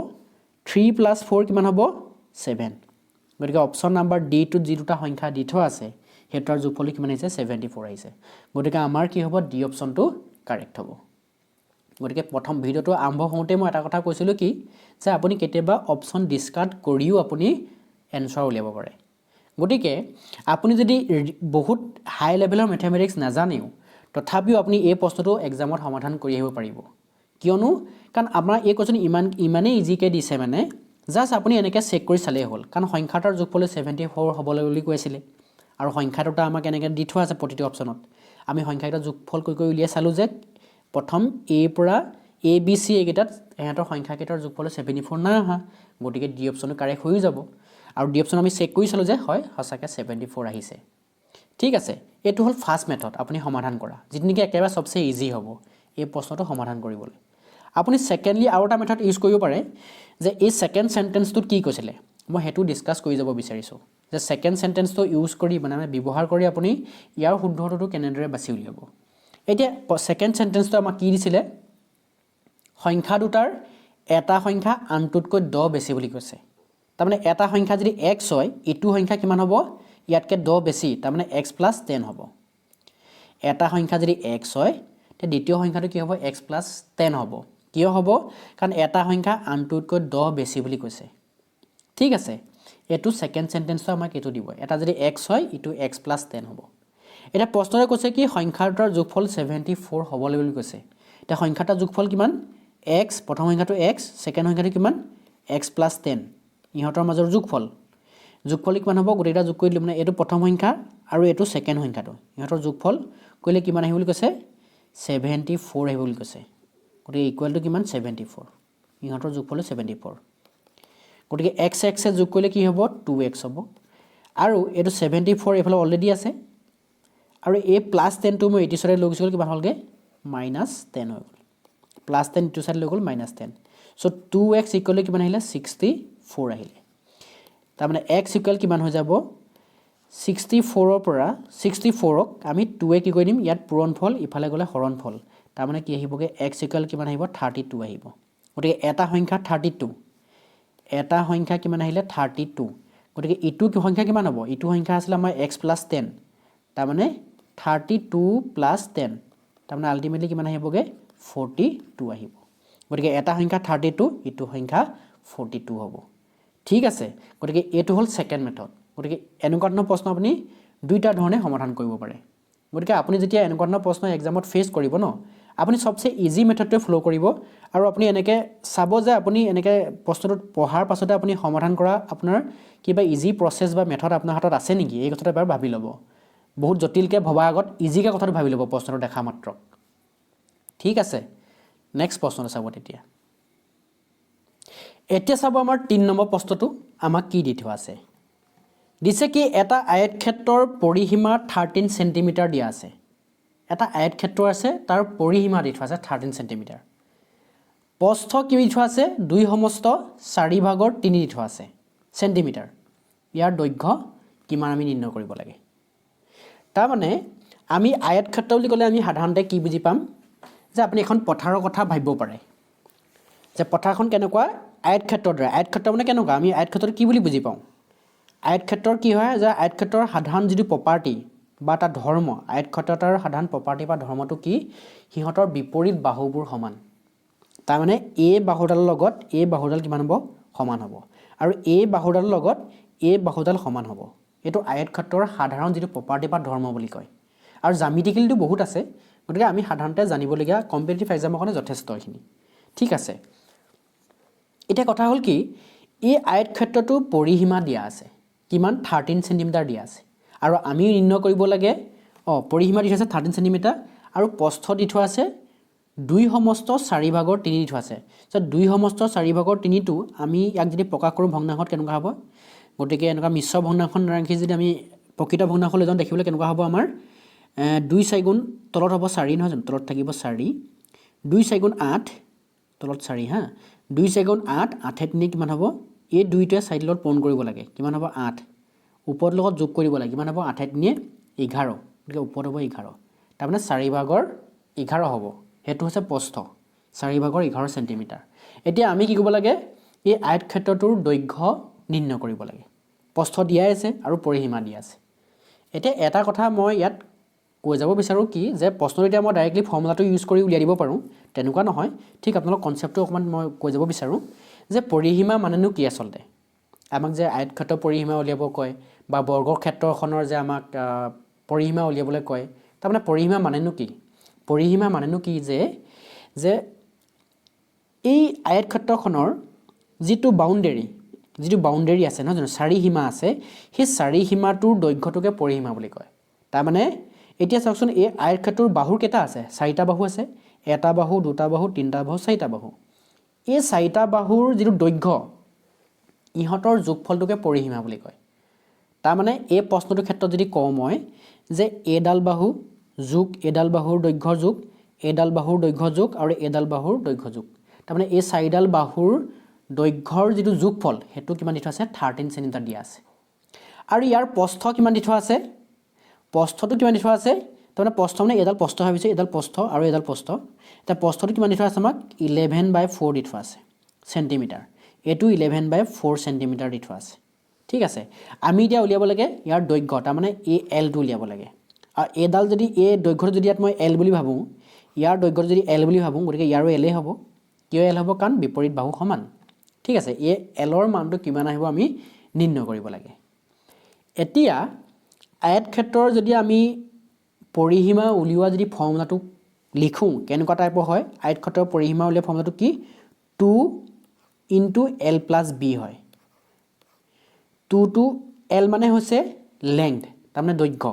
3 + 4 কিমান হ'ব 7 গতিকে অপচন নাম্বাৰ ডি টু যি দুটা সংখ্যা দি থোৱা আছে হেটাৰ যোগফল কিমান আহিছে 74 আহিছে গতিকে আমাৰ কি হ'ব ডি অপচনটো কাৰেক্ট হ'ব গতিকে প্ৰথম ভিডিওটো আৰম্ভ হওঁতে মই এটা কথা কৈছিলো কি যে আপুনি কেতিয়াবা অপচন ডিসকাৰ্ড কৰিও আপুনি এনসাৰ উলিয়াব পাৰে গতিকে আপুনি যদি বহুত হাই লেভেলৰ ম্যাথমেটিক্স নাজানেও তথাপিও আপুনি এই প্ৰশ্নটো এক্সামত সমাধান কৰি আহিব পাৰিব কিয়নো কাৰণ আমাৰ এই কোৱেশ্চন ইমানে ইজিকে দিছে মানে জাস্ট আপুনি এনেকৈ চেক কৰি চালেই হ'ল কাৰণ সংখ্যাটাৰ যোগফল 74 হ'বলৈ বুলি কৈছিলে আৰু সংখ্যা দুটা আমাক এনেকৈ দি থোৱা আছে প্ৰতিটো অপচনত আমি সংখ্যাকেইটা যোগফল কৰি উলিয়াই চালো যে প্ৰথম এ পৰা এ বি সি এইকেইটাত এহঁতৰ সংখ্যাকেইটাৰ যোগফল 74 নাই অহা গতিকে ডি অপচনটো কাৰেক্ট হৈ যাব আৰু ডি অপচন আমি চেক কৰি চালো যে হয় সঁচাকৈ 74 আহিছে ঠিক আছে এটো হল ফাৰ্স্ট মেথড আপুনি সমাধান কৰা যিটো নেকি একেবাৰে সবচে ইজি হ'ব এই প্ৰশ্নটো সমাধান কৰিবলৈ আপুনি সেকেন্ডলি আৰু এটা মেথড ইউজ কৰিব পাৰে যে এই সেকেন্ড সেন্টেন্সটো কি কৈছিলে মই হেতু ডিসকাস কৰি যাব বিচাৰিছো যে সেকেন্ড সেন্টেন্সটো ইউজ কৰি মানে ব্যৱহাৰ কৰি আপুনি ইয়াৰ শুদ্ধটো কেনেদৰে বাছি উলিয়াব এতিয়া সেকেন্ড সেন্টেন্সটো আমাক কি দিছিলে সংখ্যা দুটাৰ এটা সংখ্যা আনটোতকৈ 10 বেছি বুলি কৈছে তাৰ মানে এটা সংখ্যা যদি x হয় ইটো সংখ্যা কিমান হ'ব ইয়াতকে 10 বেছি তাৰ মানে x + 10 হ'ব এটা সংখ্যা যদি x হয় তে দ্বিতীয় সংখ্যাটো কি হ'ব x + 10 হ'ব কিয় হ'ব কাৰণ এটা সংখ্যা আনটোতকৈ 10 বেছি বুলি কৈছে ঠিক আছে এটো সেকেন্ড সেন্টেন্সটো আমাক এটো দিব এটা যদি x হয় ইটো x + 10 হ'ব এটা প্ৰশ্নৰে কৈছে কি সংখ্যাটাৰ যোগফল 74 হ'বলৈ বুলি কৈছে এটা সংখ্যাটাৰ যোগফল কিমান x প্ৰথম সংখ্যাটো x সেকেন্ড সংখ্যাটো কিমান x + 10 ইহঁতৰ মাজৰ যোগফল কিমান হ'ব গোটেইটা যোগ কৰি দিলে মানে এটো প্ৰথম সংখ্যা আৰু এটো সেকেন্ড সংখ্যাটো ইহঁতৰ যোগফল কৰিলে কিমান আহিব বুলি কৈছে 74 আহিব বুলি কৈছে গতিকে ইকুৱেল টু কিমান 74 ইহঁতৰ যোগফল 74 গতিকে x এ যোগ কৰিলে কি হ'ব 2x হ'ব আৰু এটো 74 এফালে অলৰেডি আছে আৰু এই +10 টো মই এটি সাইডে লৈ গৈছিল কিমান হ'লগে -10 হৈ গ'ল +10 ইটো সাইডে লৈ গ'ল -10 সো 2x ইকুৱেল কিমান আহিলে 64 আহিলে তাৰ মানে x ইকুৱেল কিমান হৈ যাব 64 ৰ পৰা 64ক আমি 2 এ কি কৰি দিম ইয়াত পূৰণফল ইফালে গলে হৰণফল তাৰ মানে কি আহিবগে x ইকুৱেল কিমান আহিব 32 আহিব গতিকে এটা সংখ্যা 32 এটা সংখ্যা কিমান আহিলে 32 গতিকে ইটো সংখ্যা কিমান হ'ব ইটো সংখ্যা আছিল আমাৰ x + 10 তাৰ মানে 32 + 10 তাৰ মানে আলটিমেটলি কিমান আহিবগে 42 আহিব গতিকে এটা সংখ্যা 32 ইটো সংখ্যা 42 হ'ব ঠিক আছে গতিকে এটো হল সেকেন্ড মেথড গতিকে এনেকুৱা ধৰণৰ প্ৰশ্ন আপুনি দুইটা ধৰণে সমাধান কৰিব পাৰে গতিকে আপুনি যেতিয়া এনেকুৱা ধৰণৰ প্ৰশ্ন এক্সামত ফেস কৰিব ন আপুনি সবচে ইজি মেথডটো ফলো কৰিব আৰু আপুনি এনেকৈ চাব যে আপুনি এনেকৈ প্ৰশ্নটো পঢ়াৰ পাছতে আপুনি সমাধান কৰা আপোনাৰ কিবা ইজি প্ৰচেছ বা মেথড আপোনাৰ হাতত আছে নেকি এই কথাটো এবাৰ ভাবি ল'ব বহুত জটিলকৈ ভবাৰ আগত ইজিকৈ কথাটো ভাবি ল'ব প্ৰশ্নটো দেখা মাত্ৰ ঠিক আছে নেক্সট প্ৰশ্নটো চাব তেতিয়া এতিয়া চাব আমাৰ 3 নম্বৰ প্ৰশ্নটো আমাক কি দি থোৱা আছে দিছে কি এটা আয়তক্ষেত্ৰৰ পৰিসীমা 13 সেন্টিমিটাৰ দিয়া আছে এটা আয়তক্ষেত্ৰ আছে তাৰ পৰিসীমা দি থোৱা আছে 13 সেন্টিমিটাৰ প্ৰস্থ কি দি থোৱা আছে 2 সমস্ত 4 ভাগৰ 3 দি থোৱা আছে সেন্টিমিটাৰ ইয়াৰ দৈৰ্ঘ্য কিমান আমি নিৰ্ণয় কৰিব লাগে তাৰ মানে আমি আয়তক্ষেত্ৰ বুলি ক'লে আমি সাধাৰণতে কি বুজি পাম যে আপুনি এখন পথাৰৰ কথা ভাবিব পাৰে যে পথাৰখন কেনেকুৱা আয়তক্ষেত্ৰৰ দৰে আয়তক্ষেত্ৰ মানে কেনেকুৱা আমি আয়তক্ষেত্ৰত কি বুলি বুজি পাওঁ আয়তক্ষেত্ৰৰ কি হয় যে আয়তক্ষেত্ৰৰ সাধাৰণ যিটো প্ৰপাৰ্টি বা এটা ধৰ্ম আয়তক্ষেত্ৰৰ সাধাৰণ প্ৰপাৰ্টি বা ধৰ্মটো কি সিহঁতৰ বিপৰীত বাহুবোৰ সমান তাৰ মানে এ বাহুডালৰ লগত এ বাহুডাল কিমান হ'ব সমান হ'ব আৰু এ বাহুডালৰ লগত এ বাহুডাল সমান হ'ব এটো আয়তক্ষেত্ৰৰ সাধাৰণ যিটো প্ৰপাৰ্টি বা ধৰ্ম বুলি কয় আৰু জ্যামিতিকেলিটো বহুত আছে গতিকে আমি সাধাৰণতে জানিবলগীয়া কম্পিটিটিভ এক্সামৰ কাৰণে যথেষ্ট এইখিনি ঠিক আছে এটা কথা হ'ল কি এই আয়তক্ষেত্ৰটো পৰিসীমা দিয়া আছে কিমান 13 সেন্টিমিটাৰ দিয়া আছে আৰু আমি নিৰ্ণয় কৰিব লাগে পৰিসীমা দি আছে 13 সেন্টিমিটাৰ আৰু প্ৰস্থ দি থোৱা আছে 2 সমস্ত 4 ভাগৰ 3 দি থোৱা আছে সো 2 সমস্ত 4 ভাগৰ 3 টো আমি ইয়াক যদি প্ৰকাশ কৰোঁ ভগ্নাংশত কেনেকুৱা হ'ব গতিকে এনেকুৱা মিশ্ৰ ভগ্নাংশ ৰাখি যদি আমি প্ৰকৃত ভগ্নাংশ লৈ যাওঁ দেখিবলৈ কেনেকুৱা হ'ব আমাৰ 2 4 গুণ তলত হ'ব 4 নহয় জানো তলত থাকিব 4 2 4 গুণ 8 তলত 4 হা 2 4 গুণ 8 8 3 কিমান হ'ব এই দুইটোৱে 4 লগত পূৰণ কৰিব লাগে কিমান হ'ব 8 ওপৰৰ লগত যোগ কৰিব লাগে কিমান হ'ব 8 3 11 গতিকে ওপৰত হ'ব 11 তাৰ মানে 4 ভাগৰ 11 হ'ব হেতু হৈছে প্ৰস্থ 4 ভাগৰ 11 সেন্টিমিটাৰ এতিয়া আমি কি কৰিব লাগে এই আয়তক্ষেত্ৰটোৰ দৈৰ্ঘ্য নিৰ্ণয় কৰিব লাগে প্ৰস্থ দিয়া আছে আৰু পৰিসীমা দিয়া আছে এতিয়া এটা কথা মই ইয়াত কৈ যাব বিচাৰো কি যে প্ৰশ্নটো এতিয়া মই ডাইৰেক্টলি ফৰ্মুলাটো ইউজ কৰি উলিয়াই দিব পাৰোঁ তেনেকুৱা নহয় ঠিক আপোনালোক কনসেপ্টটো অকমান মই কৈ যাব বিচাৰো যে পৰিসীমা মানেনো কি আচলতে আমাক যে আয়তক্ষেত্ৰৰ পৰিসীমা উলিয়াব কয় বা বৰ্গক্ষেত্ৰখনৰ যে আমাক পৰিসীমা উলিয়াবলৈ কয় তাৰমানে পৰিসীমা মানেনো কি যে এই আয়তক্ষেত্ৰখনৰ যিটো বাউণ্ডেৰী আছে নহয় জানো চাৰি সীমা আছে সেই চাৰি সীমাটোৰ দৈৰ্ঘ্যটোকে পৰিসীমা বুলি কয় তাৰ মানে এতিয়া চাওকচোন এই আয়তক্ষেত্ৰৰ বাহুৰ কেইটা আছে চাৰিটা বাহু আছে এটা বাহু দুটা বাহু তিনিটা বাহু চাৰিটা বাহু এই চাৰিটা বাহুৰ যিটো দৈৰ্ঘ্য ইহঁতৰ যোগফলটোকে পৰিসীমা বুলি কয় তাৰ মানে এই প্ৰশ্নটোৰ ক্ষেত্ৰত যদি কওঁ মই যে এডাল বাহু যোগ এডাল বাহুৰ দৈৰ্ঘ্য যোগ এডাল বাহুৰ দৈৰ্ঘ্য যোগ আৰু এডাল বাহুৰ দৈৰ্ঘ্য যোগ তাৰ মানে এই চাৰিডাল বাহুৰ দৈৰ্ঘ্যৰ যিটো যোগফল হেতু কিমান দি থোৱা আছে 13 সেন্টিমিটাৰ দিয়া আছে আৰু ইয়াৰ প্ৰস্থ কিমান দি থোৱা আছে প্ৰস্থটো কিমান দি থোৱা আছে তাৰমানে প্ৰস্থ মানে এডাল প্ৰস্থ ভাবিছে এডাল প্ৰস্থ আৰু এডাল প্ৰস্থ এটা প্ৰস্থটো কিমান দি থোৱা আছে আমাক 11/4 দি থোৱা আছে সেন্টিমিটাৰ এটো 11/4 সেন্টিমিটাৰ দি থোৱা আছে ঠিক আছে আমি এতিয়া উলিয়াব লাগে ইয়াৰ দৈৰ্ঘ্য তাৰমানে এ এল টো উলিয়াব লাগে আৰু এডাল যদি এ দৈৰ্ঘ্যটো যদি ইয়াত মই এল বুলি ভাবো ইয়াৰ দৈৰ্ঘ্য যদি এল বুলি ভাবো গতিকে ইয়াৰো এলই হ'ব কিয় এল হ'ব কাৰণ বিপৰীত বাহু সমান ঠিক আছে এ এলৰ মানটো কিমান আহিব আমি নিৰ্ণয় কৰিব লাগে এতিয়া আয়তক্ষেত্ৰৰ যদি আমি পৰিসীমা উলিওৱা যদি ফৰ্মুলাটো লিখো কেনেকুৱা টাইপৰ হয় আয়তক্ষেত্ৰৰ পৰিসীমা উলিওৱা ফৰ্মুলাটো কি 2 * l + b হয় 2 to l মানে হৈছে লেংথ তাৰমানে দৈৰ্ঘ্য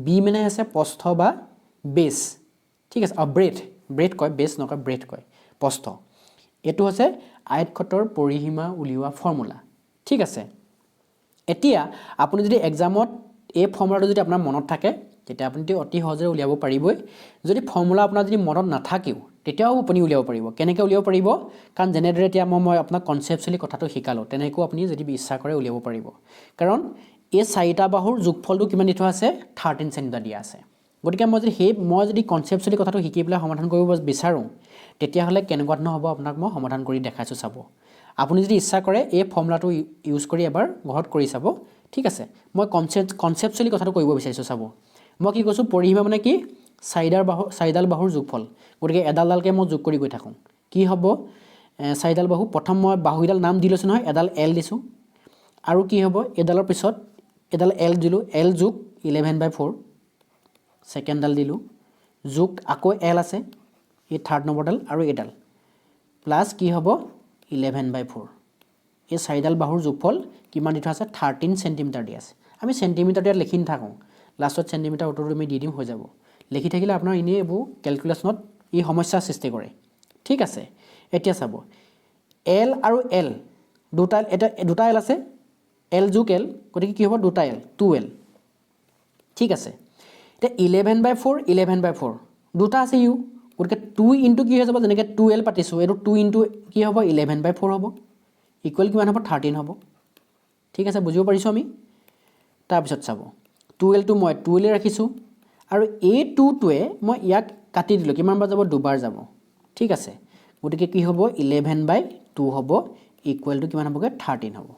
b মানে হৈছে প্ৰস্থ বা বেছ ঠিক আছে ব্ৰেথ কয় বেছ নকয় ব্ৰেথ কয় প্ৰস্থ এটো হৈছে আয়তক্ষেত্ৰৰ পৰিসীমা উলিওৱা ফৰ্মুলা ঠিক আছে এতিয়া আপুনি যদি এক্সামত এই ফৰ্মুলাটো যদি আপোনাৰ মনত থাকে তেতিয়া আপুনি অতি সহজে উলিয়াব পাৰিবই যদি ফৰ্মুলা আপোনাৰ যদি মনত নাথাকিও তেতিয়াও আপুনি উলিয়াব পাৰিব কেনেকৈ উলিয়াব পাৰিব কাৰণ জেনেৰেলি এতিয়া মই আপোনাক কনসেপচুৱেলি কথাটো শিকালো তেনেকৈ আপুনি যদি ইচ্ছা কৰে উলিয়াব পাৰিব কাৰণ এই চাৰিটা বাহুৰ যোগফলটো কিমান দি থোৱা আছে 13 সেন্টিমিটাৰ দিয়া আছে গতিকে মই যদি কনসেপচুৱেলি কথাটো শিকি পেলাই সমাধান কৰিব বিচাৰো তেতিয়া হলে কেনেকুৱা ধৰণৰ হ'ব আপোনাক মই সমাধান কৰি দেখাইছো চাব আপুনি যদি ইচ্ছা কৰে এই ফৰ্মুলাটো ইউজ কৰি এবাৰ ঘৰত কৰি চাব ঠিক আছে মই কনসেপচুৱেলি কথাটো কৰিব বিচাৰিছো চাব মই কি কৈছো পৰিসীমা মানে কি চাৰিডাল বাহুৰ যোগফল গতিকে এডালকে মই যোগ কৰি গৈ থাকো কি হ'ব চাৰিডাল বাহু প্ৰথম মই বাহুডাল নাম দি লৈছো নহয় এডাল এল দিছো আৰু কি হ'ব এডালৰ পিছত এডাল এল দিলো এল যোগ 11/4 সেকেন্ডডাল দিলো যোগ আকৌ এল আছে এই থাৰ্ড নম্বৰডাল আৰু এইডাল প্লাছ কি হ'ব 11/4 এই চাৰিডাল বাহুৰ যোগফল কিমান দি থোৱা আছে 13 চেণ্টিমিটাৰ দি আছে আমি চেণ্টিমিটাৰ ইয়াত লিখি নাথাকোঁ লাষ্টত চেণ্টিমিটাৰ উত্তৰটো আমি দি দিম হৈ যাব লিখি থাকিলে আপোনাৰ এনেই এইবোৰ কেলকুলেশ্যনত এই সমস্যাৰ সৃষ্টি কৰে ঠিক আছে এতিয়া চাব এল আৰু এল দুটা এল আছে এল যোগ এল গতিকে কি হ'ব দুটা এল 2l ঠিক আছে এতিয়া 11/4 11/4 দুটা আছে ইউ গতিকে 2 ইনটু কি হৈ যাব যেনেকৈ 2l পাতিছোঁ এইটো 2 ইনটু কি হ'ব 11/4 হ'ব ইকুৱেল কিমান হ'ব 13 হ'ব ঠিক আছে বুজিব পাৰিছোঁ আমি তাৰপিছত চাব 2lটো মই 2l ৰাখিছোঁ আৰু এই 2টোৱে মই ইয়াক কাটি দিলোঁ কিমানবাৰ যাব দুবাৰ যাব ঠিক আছে গতিকে কি হ'ব 11/2 হ'ব ইকুৱেলটো কিমান হ'বগৈ 13 হ'ব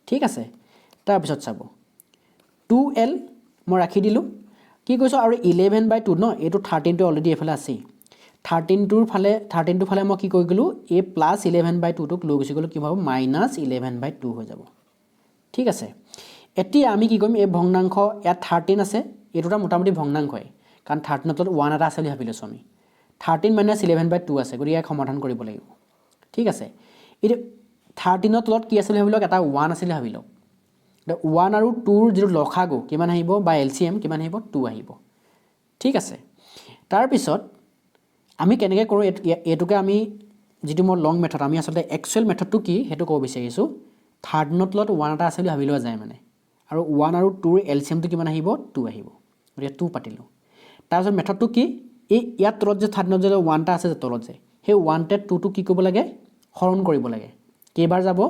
ঠিক আছে তাৰপিছত চাব 2l মই ৰাখি দিলোঁ কি কৈছোঁ আৰু 11/2 ন এইটো 13টো অলৰেডি এইফালে আছেই 13টোৰ ফালে মই কি কৰি গ'লোঁ এই প্লাছ 11/2টোক লৈ গুচি গ'লোঁ কি হ'ব মাইনাছ 11/2 হৈ যাব ঠিক আছে এতিয়া আমি কি কৰিম এই ভগ্নাংশ ইয়াত 13 আছে এইটো এটা মোটামুটি ভগ্নাংশই কাৰণ 13ৰ তলত 1 এটা আছে বুলি ভাবি লৈছোঁ আমি 13 মাইনাছ 11/2 আছে গতিকে ইয়াক সমাধান কৰিব লাগিব ঠিক আছে এতিয়া 13ৰ তলত কি আছিল ভাবি লওক এটা 1 আছিলে ভাবি লওক 1 আৰু 2ৰ যিটো লসাগু কিমান আহিব বা LCM কিমান আহিব 2 আহিব ঠিক আছে তাৰপিছত আমি কেনেকৈ কৰোঁ এইটোকে আমি যিটো মোৰ লং মেথড আমি আচলতে একচুৱেল মেথডটো কি সেইটো ক'ব বিচাৰিছোঁ 13ৰ তলত 1 এটা আছে বুলি ভাবি লোৱা যায় মানে আৰু 1 আৰু 2ৰ LCMটো কিমান আহিব 2 আহিব গতিকে 2 পাতিলোঁ তাৰপিছত মেথডটো কি এই ইয়াত তলত যে 13ৰ যে 1 এটা আছে যে তলত যে সেই 1তে 2টো কি কৰিব লাগে হৰণ কৰিব লাগে কেইবাৰ যাব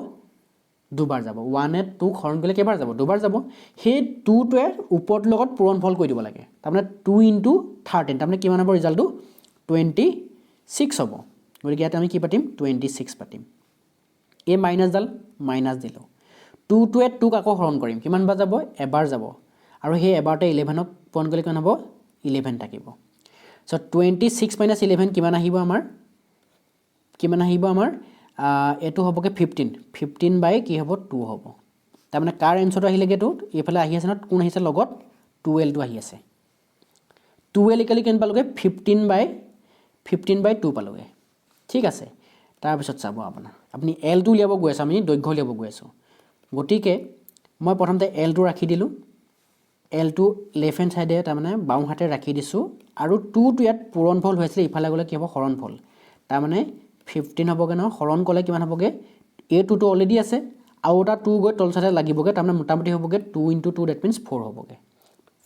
দুবাৰ যাব 1 এ 2 হৰণ কৰিলে কেইবাৰ যাব দুবাৰ যাব সেই 2টোৱে ওপৰত লগত পূৰণফল কৰি দিব লাগে তাৰমানে 2 ইনটু 13 তাৰমানে কিমান হ'ব ৰিজাল্টটো 26 হ'ব গতিকে ইয়াত আমি কি পাতিম 26 পাতিম এই মাইনাছডাল মাইনাছ দিলোঁ 2টোৱে 2ক আকৌ হৰণ কৰিম কিমান বাৰ যাব এবাৰ যাব আৰু সেই এবাৰতে 11ক পূৰণ কৰিলে কিমান হ'ব 11 থাকিব চ' 26 মাইনাছ 11 কিমান আহিব আমাৰ এইটো হ'বগৈ 15 বাই কি হ'ব 2 হ'ব তাৰমানে কাৰ এনচাৰটো আহিলেগৈ এইটো এইফালে আহি আছে ন কোন আহিছে লগত 2lটো আহি আছে 2l ইকুৱেল কিমান পালোগৈ 15/2 পালোগৈ ঠিক আছে তাৰপিছত চাব আপুনি এলটো উলিয়াব গৈ আছে আমি দৈৰ্ঘ্য উলিয়াব গৈ আছোঁ গতিকে মই প্ৰথমতে এলটো ৰাখি দিলোঁ এলটো লেফ্ট হেণ্ড চাইডে তাৰমানে বাওঁ হাতে ৰাখি দিছোঁ আৰু 2টো ইয়াত পূৰণফল হৈ আছিলে ইফালে গ'লে কি হ'ব হৰণফল তাৰমানে 15 হ'বগৈ ন হৰণ ক'লে কিমান হ'বগৈ এই 2টো অলৰেডি আছে আৰু এটা 2 গৈ তল চাইডে লাগিবগৈ তাৰমানে মোটামুটি হ'বগৈ 2 ইনটু 2 ডেট মিনছ 4 হ'বগৈ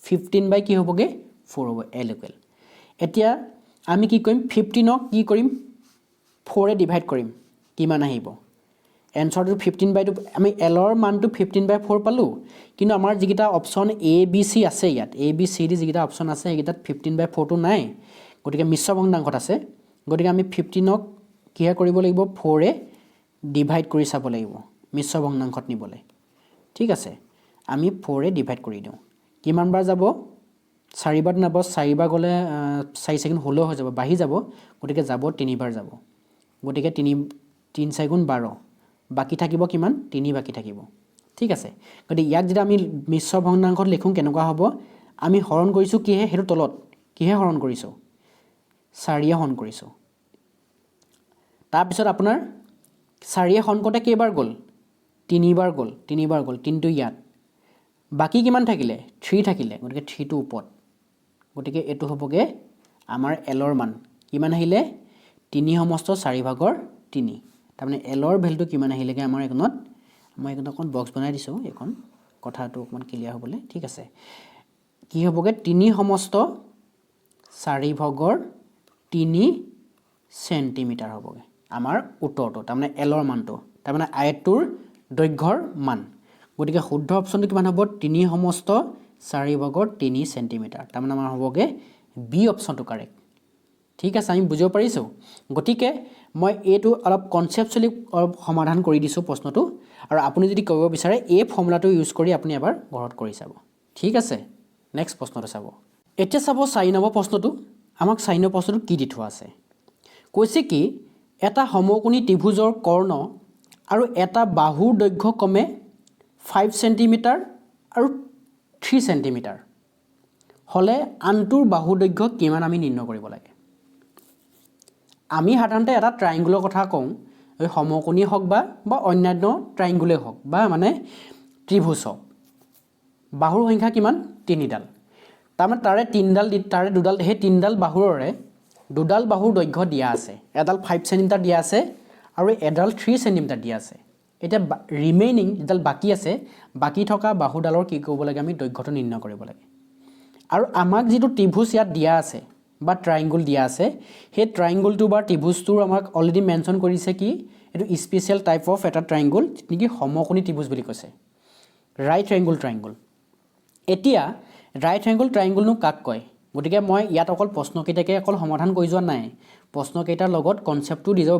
15 বাই কি হ'বগৈ 4 হ'ব এল ইকুৱেল এতিয়া আমি কি কৰিম 15ক কি কৰিম 4 ডিভাইড কৰিম কিমান আহিব এনচাৰটো 15/2 আমি এলৰ মানটো 15/4 পালোঁ কিন্তু আমাৰ যিকেইটা অপশ্যন ABC আছে ইয়াত ABCD যিকেইটা অপশ্যন আছে সেইকেইটাত 15/4টো নাই গতিকে মিশ্ৰ ভগ্নাংশত আছে গতিকে আমি 15ক কিহে কৰিব লাগিব 4 ডিভাইড কৰি চাব লাগিব মিশ্ৰ ভগ্নাংশত নিবলৈ ঠিক আছে আমি 4 ডিভাইড কৰি দিওঁ কিমান বাৰ যাব 4 বাৰ নাযাব 4 বাৰ গ'লে 4 ছেকেণ্ড হ'লেও হৈ যাব বাঢ়ি যাব গতিকে যাব 3 বাৰ যাব গতিকে 3 4 গুণ 12 বাকী থাকিব কিমান 3 বাকী থাকিব ঠিক আছে গতিকে ইয়াক যদি আমি মিশ্ৰ ভগ্নাংশত লিখোঁ কেনেকুৱা হ'ব আমি হৰণ কৰিছোঁ কিহে সেইটো তলত কিহে হৰণ কৰিছোঁ 4 হৰণ কৰিছোঁ তাৰপিছত আপোনাৰ 4 হৰণ কৰোঁতে কেইবাৰ গ'ল 3 বাৰ গ'ল 3টো ইয়াত বাকী কিমান থাকিলে 3 থাকিলে গতিকে 3টো ওপৰত গতিকে এইটো হ'বগৈ আমাৰ এলৰ মান কিমান আহিলে 3/4 তাৰমানে এলৰ ভেলুটো কিমান আহিলেগৈ আমাৰ এইখনত মই এইখনত অকণ বক্স বনাই দিছোঁ এইখন কথাটো অকণমান ক্লিয়াৰ হ'বলৈ ঠিক আছে কি হ'বগৈ 3/4 চেণ্টিমিটাৰ হ'বগৈ আমাৰ উত্তৰটো তাৰমানে এলৰ মানটো তাৰমানে আয়তটোৰ দৈৰ্ঘ্যৰ মান গতিকে শুদ্ধ অপশ্যনটো কিমান হ'ব 3/4 চেণ্টিমিটাৰ তাৰমানে আমাৰ হ'বগৈ বি অপশ্যনটো কাৰেক্ট ঠিক আছে আমি বুজিব পাৰিছোঁ গতিকে মই এইটো অলপ কনচেপচুৱেলি অলপ সমাধান কৰি দিছোঁ প্ৰশ্নটো আৰু আপুনি যদি কৰিব বিচাৰে এই ফৰ্মুলাটো ইউজ কৰি আপুনি এবাৰ ঘৰত কৰি চাব ঠিক আছে নেক্সট প্ৰশ্নটো চাব এতিয়া চাব 4 নম্বৰ প্ৰশ্নটো আমাক 4 নম্বৰ প্ৰশ্নটো কি দি থোৱা আছে কৈছে কি এটা সমকোণী ত্ৰিভুজৰ কৰ্ণ আৰু এটা বাহুৰ দৈৰ্ঘ্য ক্ৰমে 5 চেণ্টিমিটাৰ আৰু 3 চেণ্টিমিটাৰ হ'লে আনটোৰ বাহুৰ দৈৰ্ঘ্য কিমান আমি নিৰ্ণয় কৰিব লাগে আমি সাধাৰণতে এটা ট্ৰাইংগুলৰ কথা কওঁ এই সমকোণী হওক বা অন্যান্য ট্ৰাইংগুলেই হওক বা মানে ত্ৰিভুজ হওক বাহুৰ সংখ্যা কিমান 3ডাল তাৰমানে তাৰে দুডাল সেই 3ডাল বাহুৰৰে দুডাল বাহুৰ দৈৰ্ঘ্য দিয়া আছে এডাল 5 সেণ্টিমিটাৰ দিয়া আছে আৰু এডাল 3 সেণ্টিমিটাৰ দিয়া আছে এটা ৰিমেইনিং যেডাল বাকি আছে বাকি থকা বাহুডালৰ কি কৰিব লাগে আমি দৈৰ্ঘ্যটো নিৰ্ণয় কৰিব লাগে আৰু আমাক যেটো ত্ৰিভুজ ইয়াত দিয়া আছে বা ট্ৰাইংগুল দিয়া আছে সেই ট্ৰাইংগুলটো বা ত্ৰিভুজটোৰ আমাক অলৰেডি মেনশ্যন কৰিছে কি এটো স্পেশাল টাইপ অফ এটা ট্ৰাইংগুল নেকি সমকোণী ত্ৰিভুজ বুলি কৈছে ৰাইট এংগুল ট্ৰাইংগুল এতিয়া ৰাইট এংগুল ট্ৰাইংগুলনো কাক কয় গতিকে মই ইয়াত অকল প্ৰশ্নকেইটাকে অকল সমাধান কৰি যোৱা নাই প্ৰশ্নকেইটাৰ লগত কনসেপ্টটো দি যাব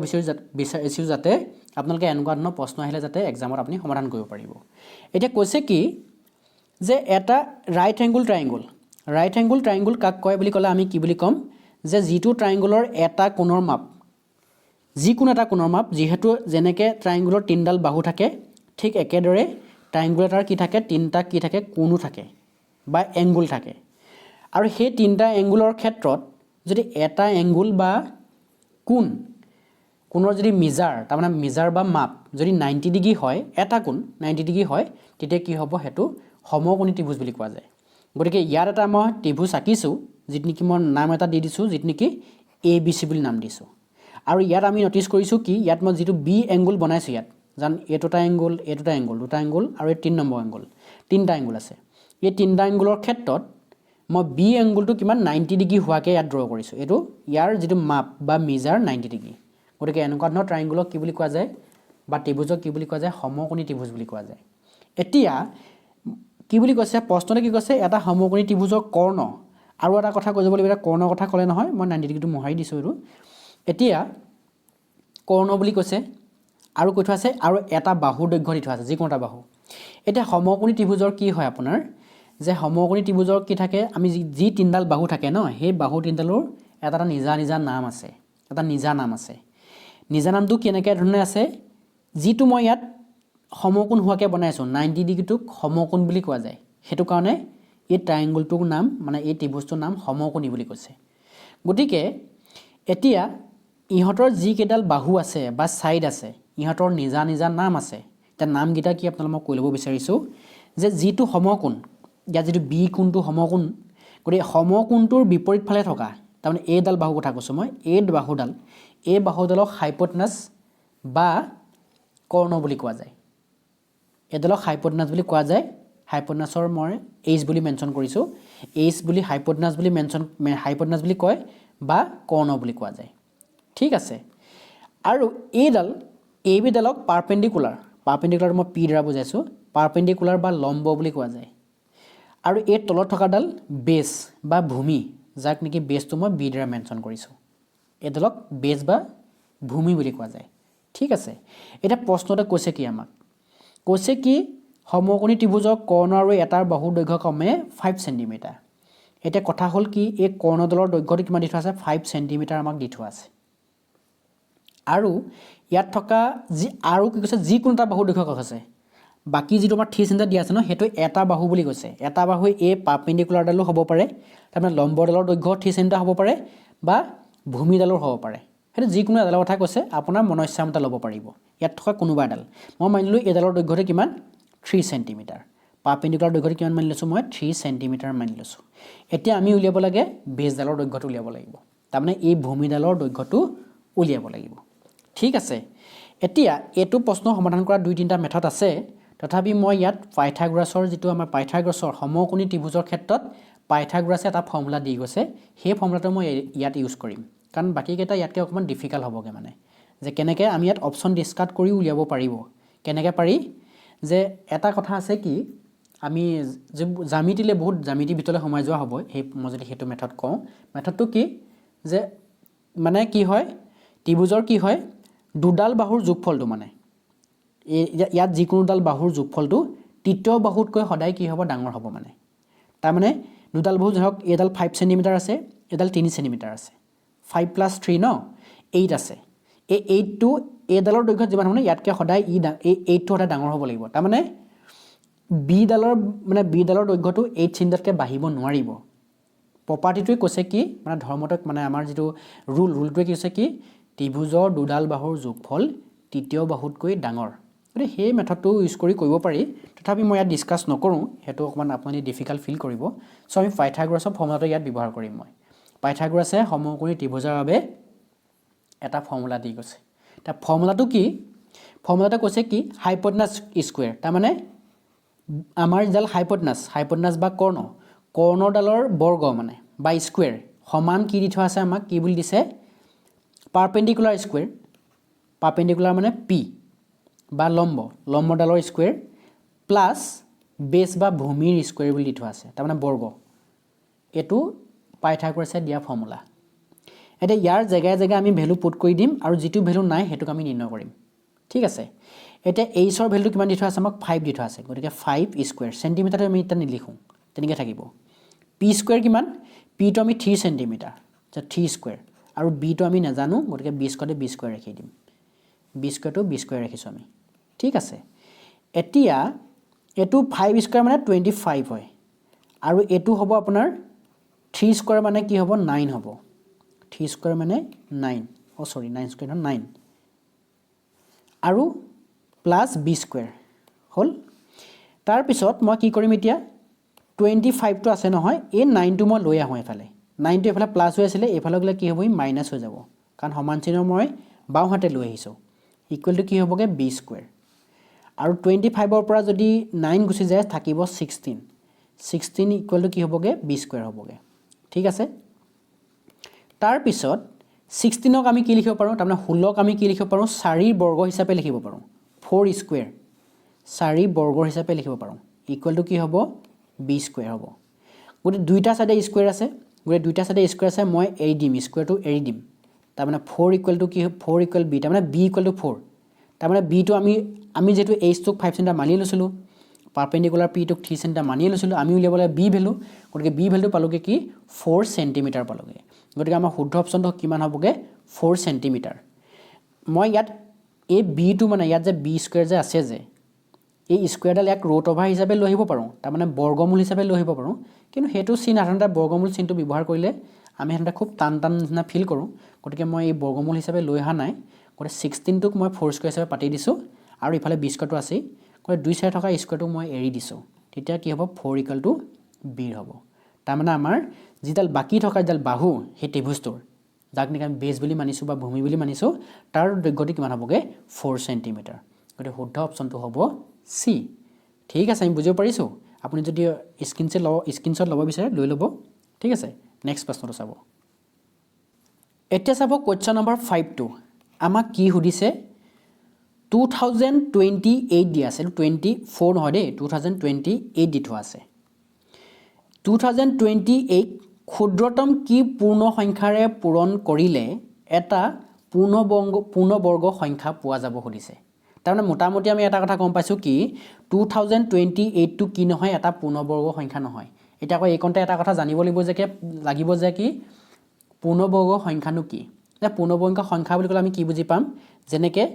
বিচাৰিছো যাতে আপোনালোকে এনেকুৱা ধৰণৰ প্ৰশ্ন আহিলে যাতে এক্সামত আপুনি সমাধান কৰিব পাৰিব এতিয়া কৈছে কি যে এটা ৰাইট এংগুল ট্ৰাইংগুল কাক কয় বুলি ক'লে আমি কি বুলি ক'ম যে যিটো ট্ৰাইংগুলৰ এটা কোণৰ মাপ যিকোনো এটা কোণৰ মাপ যেহেতু যেনেকে ট্ৰাইংগুলৰ 3ডাল বাহু থাকে ঠিক একেদৰে ট্ৰাইংগুল এটাৰ কি থাকে তিনটা কি থাকে কোণো থাকে বা এংগুল থাকে আৰু সেই তিনটা এংগুলৰ ক্ষেত্ৰত যদি এটা এংগুল বা কোণৰ যদি মিজাৰ তাৰমানে মিজাৰ বা মাপ যদি 90 ডিগ্ৰী হয় এটা কোণ 90 ডিগ্ৰী হয় তেতিয়া কি হ'ব হেতু সমকোণী ত্ৰিভুজ বুলি কোৱা যায় গতিকে ইয়াত এটা মই ত্ৰিভুজ আঁকিছো যিত নেকি মই নাম এটা দি দিছো যিত নেকি ABC বুলি নাম দিছো আৰু ইয়াত আমি নটিস কৰিছো কি ইয়াত মই যেটো বি এংগুল বনাইছো ইয়াত জান এটোটা এংগুল দুটা এংগুল আৰু 3 নম্বৰ এংগুল তিনটা এংগুল আছে এই তিনটা এংগুলৰ ক্ষেত্ৰত মই বি এংগুলটো কিমান 90 ডিগ্ৰী হোৱাকে ইয়াত ড্ৰ কৰিছো এটো ইয়াৰ যেটো মাপ বা মেজাৰ 90 ডিগ্ৰী গতিকে এনেকুৱা ধৰণৰ ট্ৰাইংগুলক কি বুলি কোৱা যায় বা ত্ৰিভুজক কি বুলি কোৱা যায় সমকোণী ত্ৰিভুজ বুলি কোৱা যায় এতিয়া কি বুলি কৈছে প্ৰশ্নতে কি কৈছে এটা সমকোণী ত্ৰিভুজৰ কৰ্ণ আৰু এটা কথা কৈ যাব লাগিব কৰ্ণৰ কথা ক'লে নহয় মই 90 ডিগ্ৰীটো মোহাৰি দিছো আৰু এতিয়া কৰ্ণ বুলি কৈছে আৰু কৈ থোৱা আছে আৰু এটা বাহুৰ দৈৰ্ঘ্য দি থোৱা আছে যিকোনো এটা বাহু এতিয়া সমকোণী ত্ৰিভুজৰ কি হয় আপোনাৰ যে সমকোণী ত্ৰিভুজৰ কি থাকে আমি যি তিনডাল বাহু থাকে ন সেই বাহু তিনডালৰ এটা নিজা নাম আছে এটা নিজা নাম আছে নিজা নামটো কেনেকৈ ধৰণে আছে যিটো মই ইয়াত সমকোণ হোৱাকে বনাইছো 90 ডিগ্ৰীটোক সমকোণ বুলি কোৱা যায় হেতু কাৰণে এই ট্ৰাইংগুলটোৰ নাম মানে এই ত্ৰিভুজটোৰ নাম সমকোণী বুলি কৈছে গতিকে এতিয়া ইহতৰ যি কেডাল বাহু আছে বা সাইড আছে ইহতৰ নিজা নাম আছে তা নাম গিটা কি আপোনালোকক কৈ লব বিচাৰিছো যে যিটো সমকোণ ইয়া যেটো বি কোণটো সমকোণ গৰি সমকোণটোৰ বিপৰীত ফালে থকা তাৰমানে এ ডাল বাহু কথা কৈছো মই এই বাহুডালক হাইপোটেনাস বা কৰ্ণ বুলি কোৱা যায় এডালক হাইপোটেনাস বুলি কোৱা যায় হাইপোটেনাসৰ মই এইচ বুলি মেনশ্যন কৰিছো এইচ বুলি হাইপোটেনাস বুলি কয় বা কৰ্ণ বুলি কোৱা যায় ঠিক আছে আৰু এইডাল এবি ডালক পাৰপেন্ডিকুলাৰ মই পি দ্বাৰা বুজাইছো পাৰপেন্ডিকুলাৰ বা লম্ব বুলি কোৱা যায় আৰু এই তলত থকা ডাল বেছ বা ভূমি যাক নেকি বেছটো মই বি দ্বাৰা মেনশ্যন কৰিছো এডালক বেছ বা ভূমি বুলি কোৱা যায় ঠিক আছে এটা প্ৰশ্নতে কৈছে কি আমাক কৈছে কি সমকোণী ত্ৰিভুজৰ কৰ্ণ আৰু এটাৰ বাহুৰ দৈৰ্ঘ্য কমে 5 সেন্টিমিটাৰ এটা কথা হল কি এই কৰ্ণডালৰ দৈৰ্ঘ্যটো কিমান দি থোৱা আছে 5 সেন্টিমিটাৰ আমাক দি থোৱা আছে আৰু ইয়াত থকা যি আৰু কি কৈছে যি কোনটা বাহুৰ দৈৰ্ঘ্য কথা আছে বাকি যেটো আমাৰ 3 সেন্টিমিটাৰ দিয়া আছে ন হেতু এটা বাহু বুলি কৈছে এটা বাহু এই পাৰপেন্ডিকুলাৰ ডালো হ'ব পাৰে তাৰমানে লম্বডালৰ দৈৰ্ঘ্য 3 সেন্টিমিটাৰ হ'ব পাৰে বা ভূমিডালৰ হ'ব পাৰে হেতু যি কোনো এডালৰ কথা কৈছে আপোনাৰ মনস্যামতা ল'ব পাৰিব ইয়াত থকা কোনোবা এডাল মই মানিলো এডালৰ দৈৰ্ঘ্যটো কিমান 3 সেন্টিমিটাৰ পাৰপেন্ডিকুলাৰ দৈৰ্ঘ্যটো কিমান মানি লৈছো মই 3 সেন্টিমিটাৰ মানি লৈছো এতিয়া আমি উলিয়াব লাগে বেছডালৰ দৈৰ্ঘ্যটো উলিয়াব লাগিব তাৰমানে এই ভূমিডালৰ দৈৰ্ঘ্যটো উলিয়াব লাগিব ঠিক আছে এতিয়া এটো প্ৰশ্ন সমাধান কৰা দুই তিনটা মেথড আছে তথাপি মই ইয়াত পাইথাগোৰাছৰ যেটো আমাৰ পাইথাগোৰাছৰ সমকোণী ত্ৰিভুজৰ ক্ষেত্ৰত পাইথাগোৰাছে এটা ফৰ্মুলা দি গৈছে সেই ফৰ্মুলাটো মই ইয়াত ইউজ কৰিম কাৰণ বাকি কেইটা ইয়াতকে অকমান ডিফিকাল্ট হ'বগে মানে যে কেনেকৈ আমি ইয়াত অপচন ডিসকাৰ্ড কৰি উলিয়াব পাৰিব কেনেকৈ পাৰি যে এটা কথা আছে কি আমি জ্যামিতিলে বহুত জ্যামিতি ভিতৰলৈ সোমাই যোৱা হ'ব এই মই যদি হেতু মেথড কওঁ মেথডটো কি যে মানে কি হয় ত্ৰিভুজৰ কি হয় দুডাল বাহুৰ যোগফলটো মানে ইয়াত যিকোনো ডাল বাহুৰ যোগফলটো তৃতীয় বাহুতকৈ সদায় কি হ'ব ডাঙৰ হ'ব মানে তাৰ মানে দুডাল বাহু ধৰক এডাল 5 সেন্টিমিটাৰ আছে এডাল 3 সেন্টিমিটাৰ আছে 5 + 3 ন 8 আছে এই 8 টো এডালৰ দৈৰ্ঘ্য যিমান মানে ইয়াতকৈ সদায় এই 8 টো সদায় ডাঙৰ হ'ব লাগিব তাৰ মানে বি ডালৰ দৈৰ্ঘ্যটো 8 সেন্টিমিটাৰকৈ বাঢ়িব নোৱাৰিব প্ৰপাৰ্টিটোৱে কৈছে কি মানে ধৰ্মতক মানে আমাৰ যেটো ৰুলটোৱে কি কৈছে কি ত্ৰিভুজৰ দুডাল বাহুৰ যোগফল তৃতীয় বাহুতকৈ ডাঙৰ গতিকে সেই মেথডটো ইউজ কৰি কৰিব পাৰি তথাপি মই ইয়াত ডিছকাছ নকৰোঁ সেইটো অকণমান আপুনি ডিফিকাল্ট ফিল কৰিব চ' আমি পাইথাগোৰাছৰ ফৰ্মুলাটো ইয়াত ব্যৱহাৰ কৰিম মই পাইথাগোৰাছে সমকোণী ত্ৰিভুজৰ বাবে এটা ফৰ্মুলা দি গৈছে তাৰ ফৰ্মুলাটো কি ফৰ্মুলাটো কৈছে কি হাইপটেনাছ স্কুৱেৰ তাৰমানে আমাৰ যিডাল হাইপটেনাছ বা কৰ্ণডালৰ বৰ্গ মানে বা স্কুৱেৰ সমান কি দি থোৱা আছে আমাক কি বুলি দিছে পাৰপেণ্ডিকুলাৰ স্কুৱেৰ পাৰপেণ্ডিকুলাৰ মানে পি বা লম্বডালৰ স্কুৱেৰ প্লাছ বেছ বা ভূমিৰ স্কুৱেৰ বুলি দি থোৱা আছে তাৰমানে বৰ্গ এইটো পাইথাগোৰাছে দিয়া ফৰ্মুলা এতিয়া ইয়াৰ জেগাই জেগাই আমি ভেলু পুট কৰি দিম আৰু যিটো ভেলু নাই সেইটোক আমি নিৰ্ণয় কৰিম ঠিক আছে এতিয়া এইচৰ ভেলুটো কিমান দি থোৱা আছে আমাক 5 দি থোৱা আছে গতিকে 5 স্কুৱেৰ চেণ্টিমিটাৰটো আমি এতিয়া নিলিখোঁ তেনেকৈ থাকিব পি স্কুৱেৰ কিমান পিটো আমি 3 চেণ্টিমিটাৰ 3 স্কুৱেৰ আৰু বিটো আমি নাজানো গতিকে বি স্কুৱেৰটো বি স্কুৱেৰ ৰাখি দিম বি স্কুৱেৰটো বি স্কুৱেৰ ৰাখিছোঁ আমি ঠিক আছে এতিয়া এইটো 5 স্কুৱেৰ মানে 25 হয় আৰু এইটো হ'ব আপোনাৰ 3 স্কুৱেৰ মানে কি হ'ব 9 হ'ব 3 স্কুৱেৰ মানে 9 9 স্কুৱেৰ 9 আৰু প্লাছ বি স্কুৱেৰ হ'ল তাৰপিছত মই কি কৰিম এতিয়া 25টো আছে নহয় এই 9টো মই লৈ আহোঁ এফালে 9টো এফালে প্লাছ হৈ আছিলে এইফালে গ'লে কি হ'ব মাইনাছ হৈ যাব কাৰণ সমান চিহ্ন মই বাওঁ হাতে লৈ আহিছোঁ ইকুৱেলটো কি হ'বগৈ বি স্কুৱেৰ আৰু 25ৰ পৰা যদি 9 গুচি যায় থাকিব 16 ইকুৱেলটো কি হ'বগৈ বি স্কুৱেৰ হ'বগৈ ঠিক আছে তাৰপিছত 16ক আমি কি লিখিব পাৰোঁ তাৰমানে 16ক আমি কি লিখিব পাৰোঁ 4 বৰ্গ হিচাপে লিখিব পাৰোঁ 4 স্কুৱেৰ 4 বৰ্গৰ হিচাপে লিখিব পাৰোঁ ইকুৱেলটো কি হ'ব বি স্কুৱেৰ হ'ব গতিকে দুইটা চাইডে স্কুৱেৰ আছে মই এৰি দিম স্কুৱেৰটো এৰি দিম তাৰমানে 4 ইকুৱেলটো কি 4 ইকুৱেল বি তাৰমানে বি ইকুৱেলটো 4 তাৰমানে বিটো আমি যিহেতু এইচটোক 5 চেণ্টিমিটাৰ মানি লৈছিলোঁ পাৰপেণ্ডিকুলাৰ পিটোক 3 চেণ্টিমিটাৰ মানি লৈছিলোঁ আমি উলিয়াবলৈ বি ভেলু গতিকে বি ভেলুটো পালোঁগৈ কি 4 চেণ্টিমিটাৰ পালোঁগৈ গতিকে আমাৰ শুদ্ধ অপশ্যনটো কিমান হ'বগৈ 4 চেণ্টিমিটাৰ মই ইয়াত এই বিটো মানে ইয়াত যে বি স্কুৱেৰ যে আছে যে এই স্কুৱেৰডাল ইয়াক ৰুট অভাৰ হিচাপে লৈ আহিব পাৰোঁ তাৰমানে বৰ্গমূল হিচাপে লৈ আহিব পাৰোঁ কিন্তু সেইটো চিন সাধাৰণতে বৰ্গমূল চিনটো ব্যৱহাৰ কৰিলে আমি সাধাৰণতে খুব টান নিচিনা ফিল কৰোঁ গতিকে মই এই বৰ্গমূল হিচাপে লৈ অহা নাই গতিকে 16টোক মই 4 স্কুৱেৰ হিচাপে পাতি দিছোঁ আৰু ইফালে বি স্কুৱেৰটো আছেই গতিকে দুই চাইডে থকা স্কুৱেৰটোক মই এৰি দিছোঁ তেতিয়া কি হ'ব 4 ইকুৱেলটো বিৰ হ'ব তাৰমানে আমাৰ যিডাল বাকী থকা যিডাল বাহু সেই ত্ৰিভুজটোৰ যাক নেকি আমি বেছ বুলি মানিছোঁ বা ভূমি বুলি মানিছোঁ তাৰ দৈৰ্ঘ্যটো কিমান হ'বগৈ 4 চেণ্টিমিটাৰ গতিকে শুদ্ধ অপশ্যনটো হ'ব চি ঠিক আছে আমি বুজিব পাৰিছোঁ আপুনি যদি স্ক্ৰীনশ্বট ল'ব বিচাৰে লৈ ল'ব ঠিক আছে নেক্সট প্ৰশ্নটো চাব এতিয়া চাব কুৱেশ্যন নম্বৰ 5টো আমাক কি সুধিছে 2028 দিয়া আছে 24 নহয় দেই 2028 দি থোৱা আছে 2028 ক্ষুদ্ৰতম কি পূৰ্ণ সংখ্যাৰে পূৰণ কৰিলে এটা পূৰ্ণবৰ্গ সংখ্যা পোৱা যাব সুধিছে তাৰমানে মোটামুটি আমি এটা কথা গম পাইছোঁ কি 2028টো কি নহয় এটা পূৰ্ণবৰ্গ সংখ্যা নহয় এতিয়া আকৌ এইকণতে এটা কথা জানিব লাগিব যে কি পূৰ্ণবৰ্গ সংখ্যানো কি যে পূৰ্ণবৰ্গ সংখ্যা বুলি ক'লে আমি কি বুজি পাম যেনেকৈ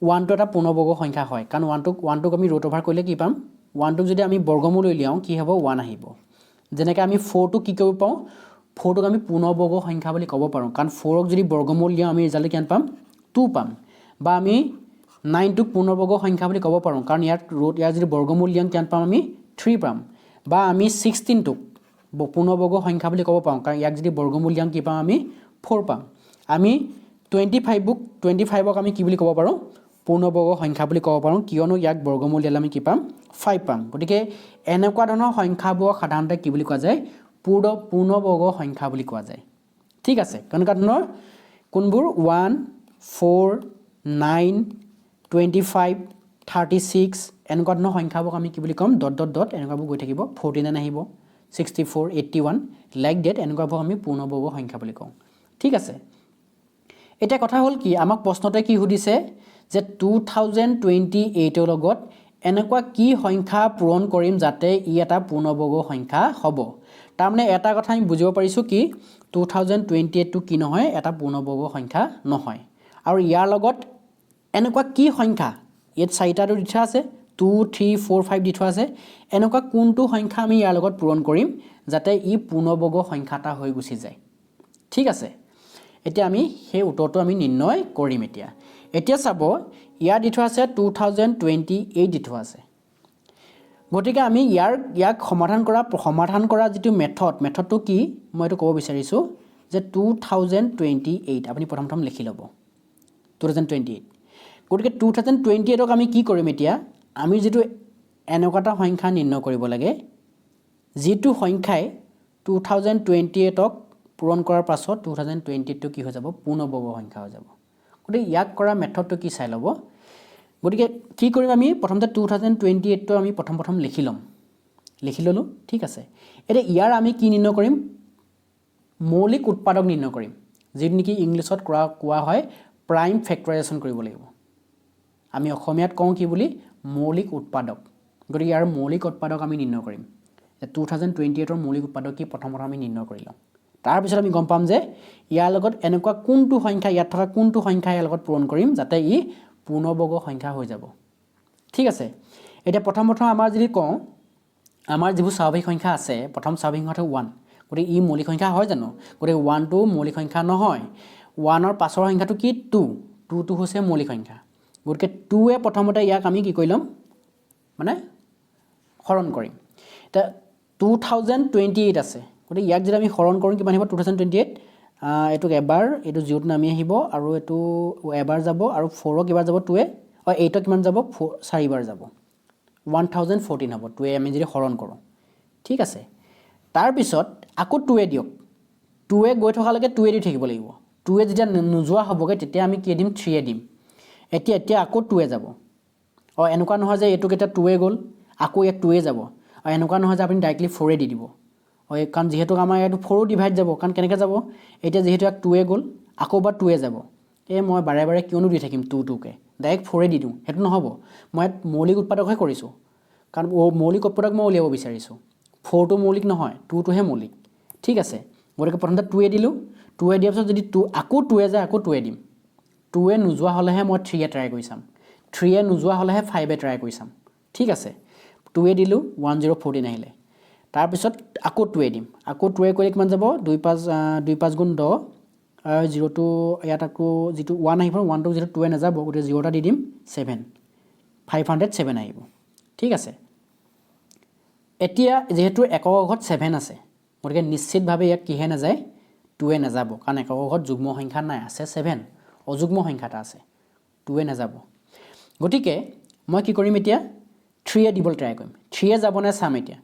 1টো এটা পূৰ্ণবৰ্গ সংখ্যা হয় কাৰণ 1টোক আমি ৰুট অভাৰ কৰিলে কি পাম 1টোক যদি আমি বৰ্গমূল উলিয়াওঁ কি হ'ব 1 আহিব যেনেকৈ আমি 4টোক কি কৰিব পাৰোঁ 4টোক আমি পূৰ্ণবৰ্গ সংখ্যা বুলি ক'ব পাৰোঁ কাৰণ 4ক যদি বৰ্গমূল উলিয়াওঁ আমি ৰিজাল্টটো কিমান পাম 2 পাম বা আমি 9টোক পূৰ্ণবৰ্গ সংখ্যা বুলি ক'ব পাৰোঁ কাৰণ ইয়াৰ যদি বৰ্গমূল উলিয়াওঁ কিমান পাম আমি 3 পাম বা আমি 16টোক পূৰ্ণবৰ্গ সংখ্যা বুলি ক'ব পাৰোঁ কাৰণ ইয়াক যদি বৰ্গমূল উলিয়াওঁ কি পাম আমি 4 পাম আমি 25ক আমি কি বুলি ক'ব পাৰোঁ পূৰ্ণবৰ্গ সংখ্যা বুলি ক'ব পাৰোঁ কিয়নো ইয়াক বৰ্গমূল দিলে আমি কি পাম 5 পাম গতিকে এনেকুৱা ধৰণৰ সংখ্যাবোৰক সাধাৰণতে কি বুলি কোৱা যায় পূৰ্ণবৰ্গ সংখ্যা বুলি কোৱা যায় ঠিক আছে কেনেকুৱা ধৰণৰ কোনবোৰ 1 4 9 25 36 এনেকুৱা ধৰণৰ সংখ্যাবোৰক আমি কি বুলি ক'ম ডট এনেকুৱাবোৰ গৈ থাকিব 49 আহিব 64 81 লাইক ডেট এনেকুৱাবোৰ আমি পূৰ্ণবৰ্গ সংখ্যা বুলি কওঁ ঠিক আছে এতিয়া কথা হ'ল কি আমাক প্ৰশ্নতে কি সুধিছে যে 2028ৰ লগত এনেকুৱা কি সংখ্যা পূৰণ কৰিম যাতে ই এটা পূৰ্ণবৰ্গ সংখ্যা হ'ব তাৰমানে এটা কথা আমি বুজিব পাৰিছোঁ কি 2028টো কি নহয় এটা পূৰ্ণবৰ্গ সংখ্যা নহয় আৰু ইয়াৰ লগত এনেকুৱা কি সংখ্যা ইয়াত 4টাটো দি থোৱা আছে 2 3 4 5 দি থোৱা আছে এনেকুৱা কোনটো সংখ্যা আমি ইয়াৰ লগত পূৰণ কৰিম যাতে ই পূৰ্ণবৰ্গ সংখ্যা এটা হৈ গুচি যায় ঠিক আছে এতিয়া আমি সেই উত্তৰটো আমি নিৰ্ণয় কৰিম এতিয়া চাব ইয়াৰ দি থোৱা আছে 2028 দি থোৱা আছে গতিকে আমি ইয়াক সমাধান কৰা যিটো মেথডটো কি মই এইটো ক'ব বিচাৰিছোঁ যে 2028 আপুনি প্ৰথম লিখি ল'ব 2028 গতিকে 2028ক আমি কি কৰিম এতিয়া আমি যিটো এনেকুৱা এটা সংখ্যা নিৰ্ণয় কৰিব লাগে যিটো সংখ্যাই 2028ক পূৰণ কৰাৰ পাছত 2028টো কি হৈ যাব পূৰ্ণবৰ্গ সংখ্যা হৈ যাব গতিকে ইয়াক কৰা মেথডটো কি চাই ল'ব গতিকে কি কৰিম আমি প্ৰথমতে 2028টো আমি প্ৰথম লিখি ল'লোঁ ঠিক আছে এতিয়া ইয়াৰ আমি কি নিৰ্ণয় কৰিম মৌলিক উৎপাদক নিৰ্ণয় কৰিম যিটো নেকি ইংলিছত কোৱা হয় প্ৰাইম ফেক্টৰাইজেশ্যন কৰিব লাগিব আমি অসমীয়াত কওঁ কি বুলি মৌলিক উৎপাদক গতিকে ইয়াৰ মৌলিক উৎপাদক আমি নিৰ্ণয় কৰিম 2028ৰ মৌলিক উৎপাদক কি প্ৰথম আমি নিৰ্ণয় কৰি লওঁ তাৰপিছত আমি গম পাম যে ইয়াৰ লগত এনেকুৱা কোনটো সংখ্যা ইয়াত থকা কোনটো সংখ্যা ইয়াৰ লগত পূৰণ কৰিম যাতে ই পূৰ্ণবৰ্গ সংখ্যা হৈ যাব ঠিক আছে এতিয়া প্ৰথম আমাৰ যদি কওঁ আমাৰ যিবোৰ স্বাভাৱিক সংখ্যা আছে প্ৰথম স্বাভাৱিক সংখ্যাটো 1 গতিকে ই মৌলিক সংখ্যা হয় জানো গতিকে 1টো মৌলিক সংখ্যা নহয় 1ৰ পাছৰ সংখ্যাটো কি 2টো হৈছে মৌলিক সংখ্যা গতিকে 2এ প্ৰথমতে ইয়াক আমি কি কৰি ল'ম মানে হৰণ কৰিম এতিয়া 2028 আছে গতিকে ইয়াক যদি আমি হৰণ কৰোঁ কিমান আহিব 2028 এইটোক এবাৰ এইটো 0ত নামি আহিব আৰু এইটো এবাৰ যাব আৰু 4ক এবাৰ যাব 2এ 8ক কিমান যাব 4 বাৰ যাব 1014 হ'ব 2এ আমি যদি হৰণ কৰোঁ ঠিক আছে তাৰপিছত আকৌ 2এ দিয়ক 2এ গৈ থকালৈকে 2এ দি থাকিব লাগিব 2এ যেতিয়া নোযোৱা হ'বগৈ তেতিয়া আমি কি দিম 3এ দিম এতিয়া আকৌ 2এ যাব এনেকুৱা নহয় যে এইটোক এতিয়া 2এ গ'ল আকৌ ইয়াক 2এ যাব এনেকুৱা নহয় যে আপুনি ডাইৰেক্টলি 4এ দি দিব কাৰণ যিহেতু আমাৰ ইয়াত 4ও ডিভাইড যাব কাৰণ কেনেকৈ যাব এতিয়া যিহেতু ইয়াক 2এ গ'ল আকৌ বা 2এ যাব মই বাৰে কিয়নো দি থাকিম 2কে ডাইৰেক্ট 4এ দি দিওঁ সেইটো নহ'ব মই মৌলিক উৎপাদকহে কৰিছোঁ কাৰণ মৌলিক উৎপাদক মই উলিয়াব বিচাৰিছোঁ 4টো মৌলিক নহয় 2টোহে মৌলিক ঠিক আছে গতিকে প্ৰথমতে 2এ দিলোঁ 2এ দিয়াৰ পিছত যদি আকৌ 2এ যায় আকৌ 2এ দিম 2এ নোযোৱা হ'লেহে মই 3এ ট্ৰাই কৰি চাম 3এ নোযোৱা হ'লেহে 5এ ট্ৰাই কৰি চাম ঠিক আছে 2এ দিলোঁ 1014 আহিলে তাৰপিছত আকৌ 2এ দিম আকৌ 2এ কৰিলে কিমান যাব 2 5 গুণ 10 0টো ইয়াত আকৌ যিটো 1 আহিব 1টো যিটো 2এ নাযাব গতিকে 0টা দি দিম 7 507 আহিব ঠিক আছে এতিয়া যিহেতু একক ঘৰত 7 আছে গতিকে নিশ্চিতভাৱে ইয়াক কিহে নাযায় 2এ নাযাব কাৰণ একক ঘৰত যুগ্ম সংখ্যা নাই আছে 7 অযুগ্ম সংখ্যা এটা আছে 2এ নাযাব গতিকে মই কি কৰিম এতিয়া 3এ দিবলৈ ট্ৰাই কৰিম 3এ যাব নে চাম এতিয়া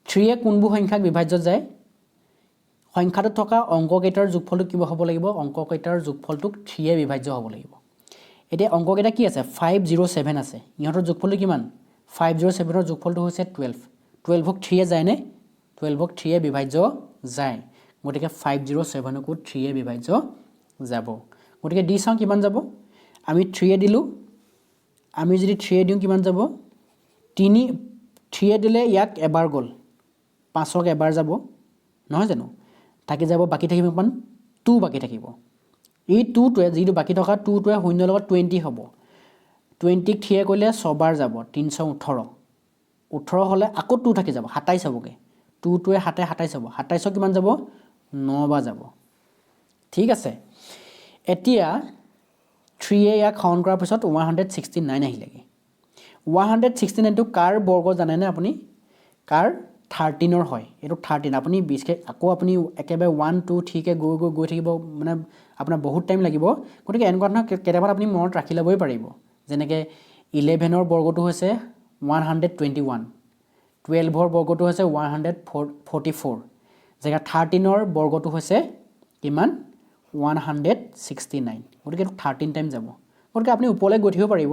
3এ কোনবোৰ সংখ্যাক বিভাজ্যত যায় সংখ্যাটোত থকা অংককেইটাৰ যোগফলটো কিবা হ'ব লাগিব অংককেইটাৰ যোগফলটোক 3এ বিভাজ্য হ'ব লাগিব এতিয়া অংককেইটা কি আছে 507 আছে ইহঁতৰ যোগফলটো কিমান 507ৰ যোগফলটো হৈছে 12ক 3এ যায়নে 12ক 3এ বিভাজ্য যায় গতিকে 507কো 3এ বিভাজ্য যাব গতিকে দি চাওঁ কিমান যাব আমি 3এ দিলোঁ আমি যদি 3এ দিওঁ কিমান যাব 3এ দিলে ইয়াক এবাৰ গ'ল 5ক এবাৰ যাব নহয় জানো থাকি যাব বাকী থাকিব কিমান 2 বাকী থাকিব এই 2টোৱে যিটো বাকী থকা 2টোৱে 0 লগত 20 হ'ব 20ক 3এ কৰিলে 6 বাৰ যাব 318 হ'লে আকৌ 2 থাকি যাব 27 হ'বগৈ 2টোৱে 7 27 হ'ব 27ক কিমান যাব 9 বাৰ যাব ঠিক আছে এতিয়া 3এ ইয়াক হৰণ কৰাৰ পিছত 169 আহিলেগৈ 169টো কাৰ বৰ্গ জানেনে আপুনি কাৰ 13ৰ হয় এইটো 13 আপুনি আকৌ আপুনি একেবাৰে 1 2 3কে গৈ থাকিব মানে আপোনাৰ বহুত টাইম লাগিব গতিকে এনেকুৱা ধৰণৰ কেইটামান আপুনি মনত ৰাখি ল'বই পাৰিব যেনেকৈ 11ৰ বৰ্গটো হৈছে 121 12ৰ বৰ্গটো হৈছে 144 জেগা 13ৰ বৰ্গটো হৈছে কিমান 169 গতিকে 13 টাইম যাব গতিকে আপুনি ওপৰলৈ গৈ থাকিব পাৰিব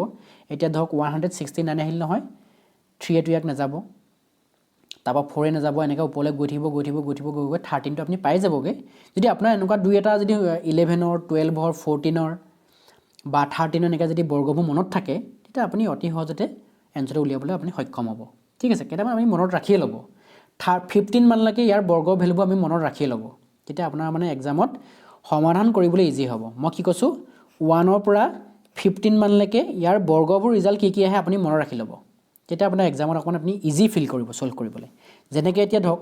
এতিয়া ধৰক 169 আহিল নহয় 3এটো ইয়াক নাযাব তাৰপৰা 4এ নাযাব এনেকৈ ওপৰলৈ গৈ থাকিব গৈ 13টো আপুনি পাই যাবগৈ যদি আপোনাৰ এনেকুৱা দুই এটা যদি 11ৰ 12ৰ 14ৰ বা 13ৰ এনেকৈ যদি বৰ্গবোৰ মনত থাকে তেতিয়া আপুনি অতি সহজতে এনচাৰটো উলিয়াবলৈ আপুনি সক্ষম হ'ব ঠিক আছে কেইটামান আমি মনত ৰাখিয়ে ল'ব 15 মানলৈকে ইয়াৰ বৰ্গৰ ভেলুবোৰ আমি মনত ৰাখিয়ে ল'ব তেতিয়া আপোনাৰ মানে এক্সামত সমাধান কৰিবলৈ ইজি হ'ব মই কি কৈছোঁ 1ৰ পৰা 15 মানলৈকে ইয়াৰ বৰ্গবোৰ ৰিজাল্ট কি আহে আপুনি মনত ৰাখি ল'ব তেতিয়া আপোনাৰ এক্সামত অকণমান আপুনি ইজি ফিল কৰিব সলভ কৰিবলৈ যেনেকৈ এতিয়া ধৰক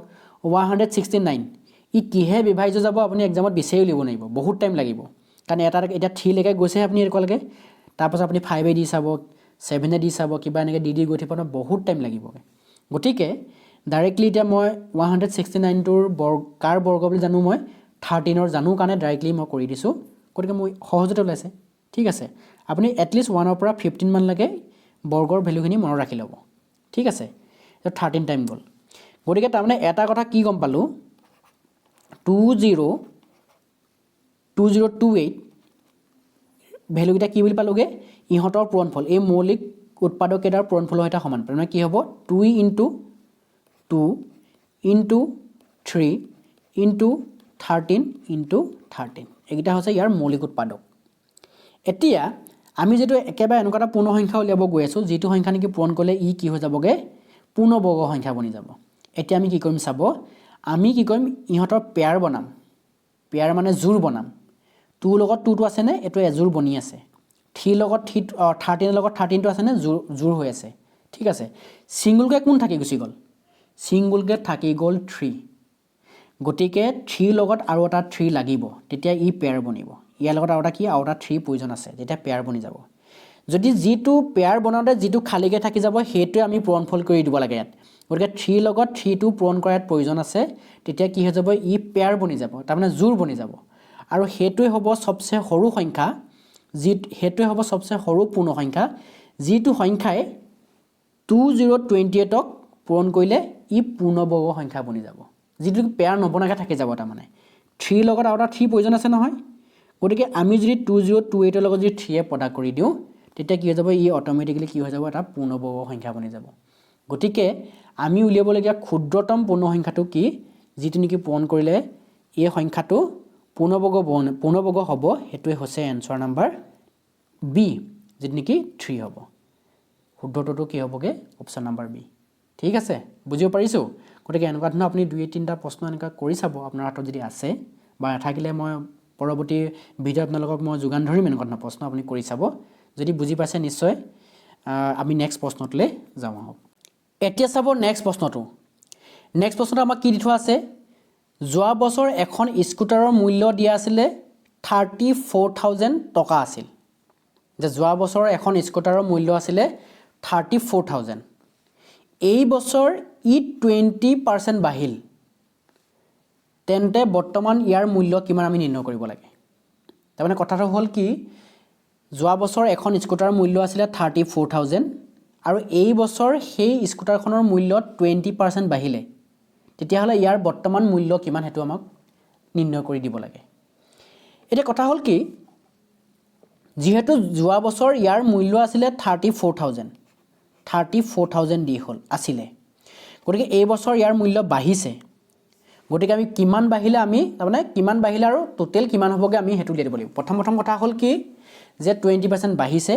169 ই কিহে বিভাজ্য যাব আপুনি এক্সামত বিচাৰি উলিয়াব নোৱাৰিব, বহুত টাইম লাগিব। কাৰণ এটা এতিয়া 3 লৈকে গৈছেহে আপুনি এনেকুৱালৈকে, তাৰপাছত আপুনি 5 দি চাব, 7 দি চাব, কিবা এনেকৈ দি গৈ থাকিব, বহুত টাইম লাগিব। গতিকে ডাইৰেক্টলি এতিয়া মই 169টোৰ কাৰ বৰ্গ বুলি জানো, মই 13ৰ জানো কাৰণে ডাইৰেক্টলি মই কৰি দিছোঁ। গতিকে মোৰ সহজতে ওলাইছে। ঠিক আছে, আপুনি এটলিষ্ট 1ৰ পৰা 15 মানলৈকে বৰ্গৰ ভেলুখিনি মনত ৰাখি ল'ব। ঠিক আছে, 13 টাইম গ'ল। গতিকে তাৰমানে এটা কথা কি গম পালোঁ, 2028 ভেলুকেইটা কি বুলি পালোঁগৈ, ইহঁতৰ পূৰণফল, এই মৌলিক উৎপাদককেইটাৰ পূৰণফলৰ সৈতে সমান। তাৰমানে কি হ'ব, 2 × 2 × 3 × 13 × 13, এইকেইটা হৈছে ইয়াৰ মৌলিক উৎপাদক। এতিয়া আমি যিটো একেবাৰে এনেকুৱা এটা পূৰ্ণ সংখ্যা উলিয়াব গৈ আছোঁ, যিটো সংখ্যা নেকি পূৰণ কৰিলে ই কি হৈ যাবগৈ, পূৰ্ণবৰ্গ সংখ্যা বনি যাব। এতিয়া আমি কি কৰিম চাব, আমি কি কৰিম, ইহঁতৰ পেয়াৰ বনাম। পেয়াৰ মানে জোৰ বনাম। 2 লগত 2টো আছেনে, এইটো এজোৰ বনি আছে। 3 লগত 13 লগত 13টো আছেনে, জোৰ হৈ আছে। ঠিক আছে, ছিংগুলকৈ কোন থাকি গুচি গ'ল, ছিংগুলকৈ থাকি গ'ল 3। গতিকে 3 লগত আৰু এটা 3 লাগিব, তেতিয়া ই পেয়াৰ বনিব। ইয়াৰ লগত আৰু এটা কি, আৰু এটা 3 প্ৰয়োজন আছে, তেতিয়া পেয়াৰ বনি যাব। যদি যিটো পেয়াৰ বনাওঁতে যিটো খালীকৈ থাকি যাব, সেইটোৱে আমি পূৰণফল কৰি দিব লাগে ইয়াত। গতিকে 3 লগত 3টো পূৰণ কৰাৰ প্ৰয়োজন আছে, তেতিয়া কি হৈ যাব, ই পেয়াৰ বনি যাব, তাৰমানে জোৰ বনি যাব। আৰু সেইটোৱে হ'ব চবচে সৰু সংখ্যা, সেইটোৱে হ'ব চবচে সৰু পূৰ্ণ সংখ্যা, যিটো সংখ্যাই 2028ক পূৰণ কৰিলে ই পূৰ্ণবৰ্গ সংখ্যা বনি যাব, যিটো পেয়াৰ নবনাকৈ থাকি যাব। তাৰমানে 3 লগত আৰু এটা 3 প্ৰয়োজন আছে নহয়। গতিকে আমি যদি 2028ৰ লগত যদি 3য়ে প্ৰডাক্ট কৰি দিওঁ, তেতিয়া কি হৈ যাব, ই অট'মেটিকেলি কি হৈ যাব, এটা পূৰ্ণবৰ্গ সংখ্যা বনি যাব। গতিকে আমি উলিয়াবলগীয়া ক্ষুদ্ৰতম পূৰ্ণ সংখ্যাটো কি, যিটো নেকি পূৰণ কৰিলে এই সংখ্যাটো পূৰ্ণবৰ্গ হ'ব, সেইটোৱে হৈছে এনচাৰ নাম্বাৰ বি, যিটো নেকি 3 হ'ব। শুদ্ধটোতো কি হ'বগৈ, অপশ্যন নাম্বাৰ বি। ঠিক আছে, বুজিব পাৰিছোঁ। গতিকে এনেকুৱা ধৰণৰ আপুনি 2-3টা প্ৰশ্ন এনেকুৱা কৰি চাব, আপোনাৰ হাতত যদি আছে, বা নাথাকিলে মই পৰৱৰ্তী ভিডিঅ' আপোনালোকক মই যোগান ধৰিম এনেকুৱা ধৰণৰ প্ৰশ্ন, আপুনি কৰি চাব। যদি বুজি পাইছে নিশ্চয় আমি নেক্সট প্ৰশ্নটোলৈ যাওঁ আহক। এতিয়া চাব নেক্সট প্ৰশ্নটো। নেক্সট প্ৰশ্নটো আমাক কি দি থোৱা আছে, যোৱা বছৰ এখন স্কুটাৰৰ মূল্য দিয়া আছিলে 34,000 টকা আছিল। যে যোৱা বছৰ এখন স্কুটাৰৰ মূল্য আছিলে 34,000, এই বছৰ ই 20% বাঢ়িল, তেন্তে বৰ্তমান ইয়াৰ মূল্য কিমান আমি নিৰ্ণয় কৰিব লাগে। তাৰমানে কথাটো হ'ল কি, যোৱা বছৰ এখন স্কুটাৰৰ মূল্য আছিলে 34,000, আৰু এই বছৰ সেই স্কুটাৰখনৰ মূল্য 20% বাঢ়িলে, তেতিয়াহ'লে ইয়াৰ বৰ্তমান মূল্য কিমান সেইটো আমাক নিৰ্ণয় কৰি দিব লাগে। এতিয়া কথা হ'ল কি, যিহেতু যোৱা বছৰ ইয়াৰ মূল্য আছিলে 34,000 দি হ'ল আছিলে, গতিকে এই বছৰ ইয়াৰ মূল্য বাঢ়িছে। গতিকে আমি কিমান বাঢ়িলে, আমি তাৰমানে কিমান বাঢ়িলে আৰু টোটেল কিমান হ'বগৈ, আমি সেইটো উলিয়াই দিব লাগিব। প্ৰথম কথা হ'ল কি, যে 20% বাঢ়িছে,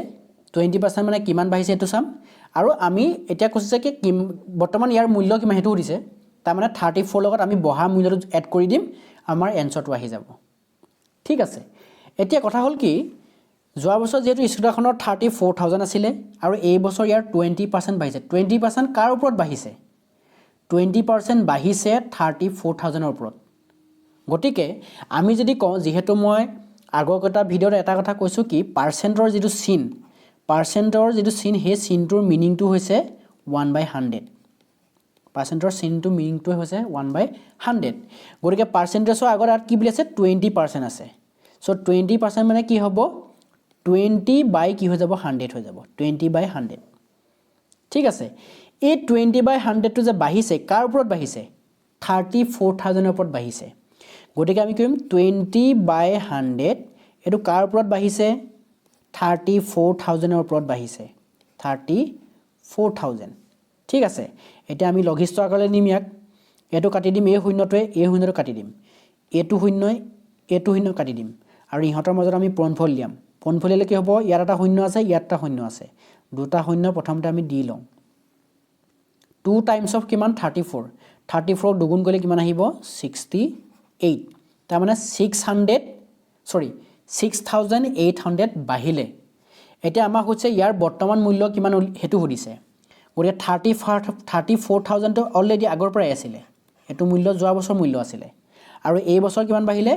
20% মানে কিমান বাঢ়িছে সেইটো চাম। আৰু আমি এতিয়া কৈছে কি বৰ্তমান ইয়াৰ মূল্য কিমান সেইটো সুধিছে, তাৰমানে 34 লগত আমি বঢ়া মূল্যটো এড কৰি দিম, আমাৰ এনচাৰটো আহি যাব। ঠিক আছে, এতিয়া কথা হ'ল কি, যোৱা বছৰ যিহেতু স্কুটাৰখনৰ 34,000 আছিলে, আৰু এই বছৰ ইয়াৰ 20% বাঢ়িছে। 20% কাৰ ওপৰত বাঢ়িছে, 20% বাঢ়িছে 34,000ৰ ওপৰত। গতিকে আমি যদি কওঁ, যিহেতু মই আগৰ এটা ভিডিঅ'ত এটা কথা কৈছোঁ কি, পাৰ্চেণ্টৰ যিটো চিন, সেই চিনটোৰ মিনিংটো হৈছে 1/100। পাৰ্চেণ্টৰ চিনটোৰ মিনিংটো হৈছে 1/100। গতিকে পাৰ্চেণ্টেজৰ আগত কি বুলি আছে, 20% আছে। চ' 20% মানে কি হ'ব, 20 কি হৈ যাব, 100 হৈ যাব, 20/100। ঠিক আছে, এই 20/100টো যে বাঢ়িছে, কাৰ ওপৰত বাঢ়িছে, 34,000ৰ ওপৰত বাঢ়িছে। গতিকে আমি কৰিম 20/100, এইটো কাৰ ওপৰত বাঢ়িছে, 34,000ৰ ওপৰত বাঢ়িছে, 34,000। ঠিক আছে, এতিয়া আমি লঘিষ্ঠ আকাৰলৈ নিম ইয়াক, এইটো কাটি দিম, এই শূন্যটো কাটি দিম, এইটো শূন্য কাটি দিম, আৰু ইহঁতৰ মাজত আমি পূৰণফল দিয়াম। পূৰণফল দিলে কি হ'ব, ইয়াত এটা শূন্য আছে, ইয়াত এটা শূন্য আছে, দুটা শূন্য প্ৰথমতে আমি দি লওঁ। 2 টাইমছ অফ কিমান, 34ক দুগুণ কৰিলে কিমান আহিব, 68। তাৰমানে 6,800 বাঢ়িলে। এতিয়া আমাক হৈছে ইয়াৰ বৰ্তমান মূল্য কিমান সেইটো সুধিছে। গতিকে 34,000টো অলৰেডি আগৰ পৰাই আছিলে, এইটো মূল্য যোৱা বছৰ মূল্য আছিলে, আৰু এই বছৰ কিমান বাঢ়িলে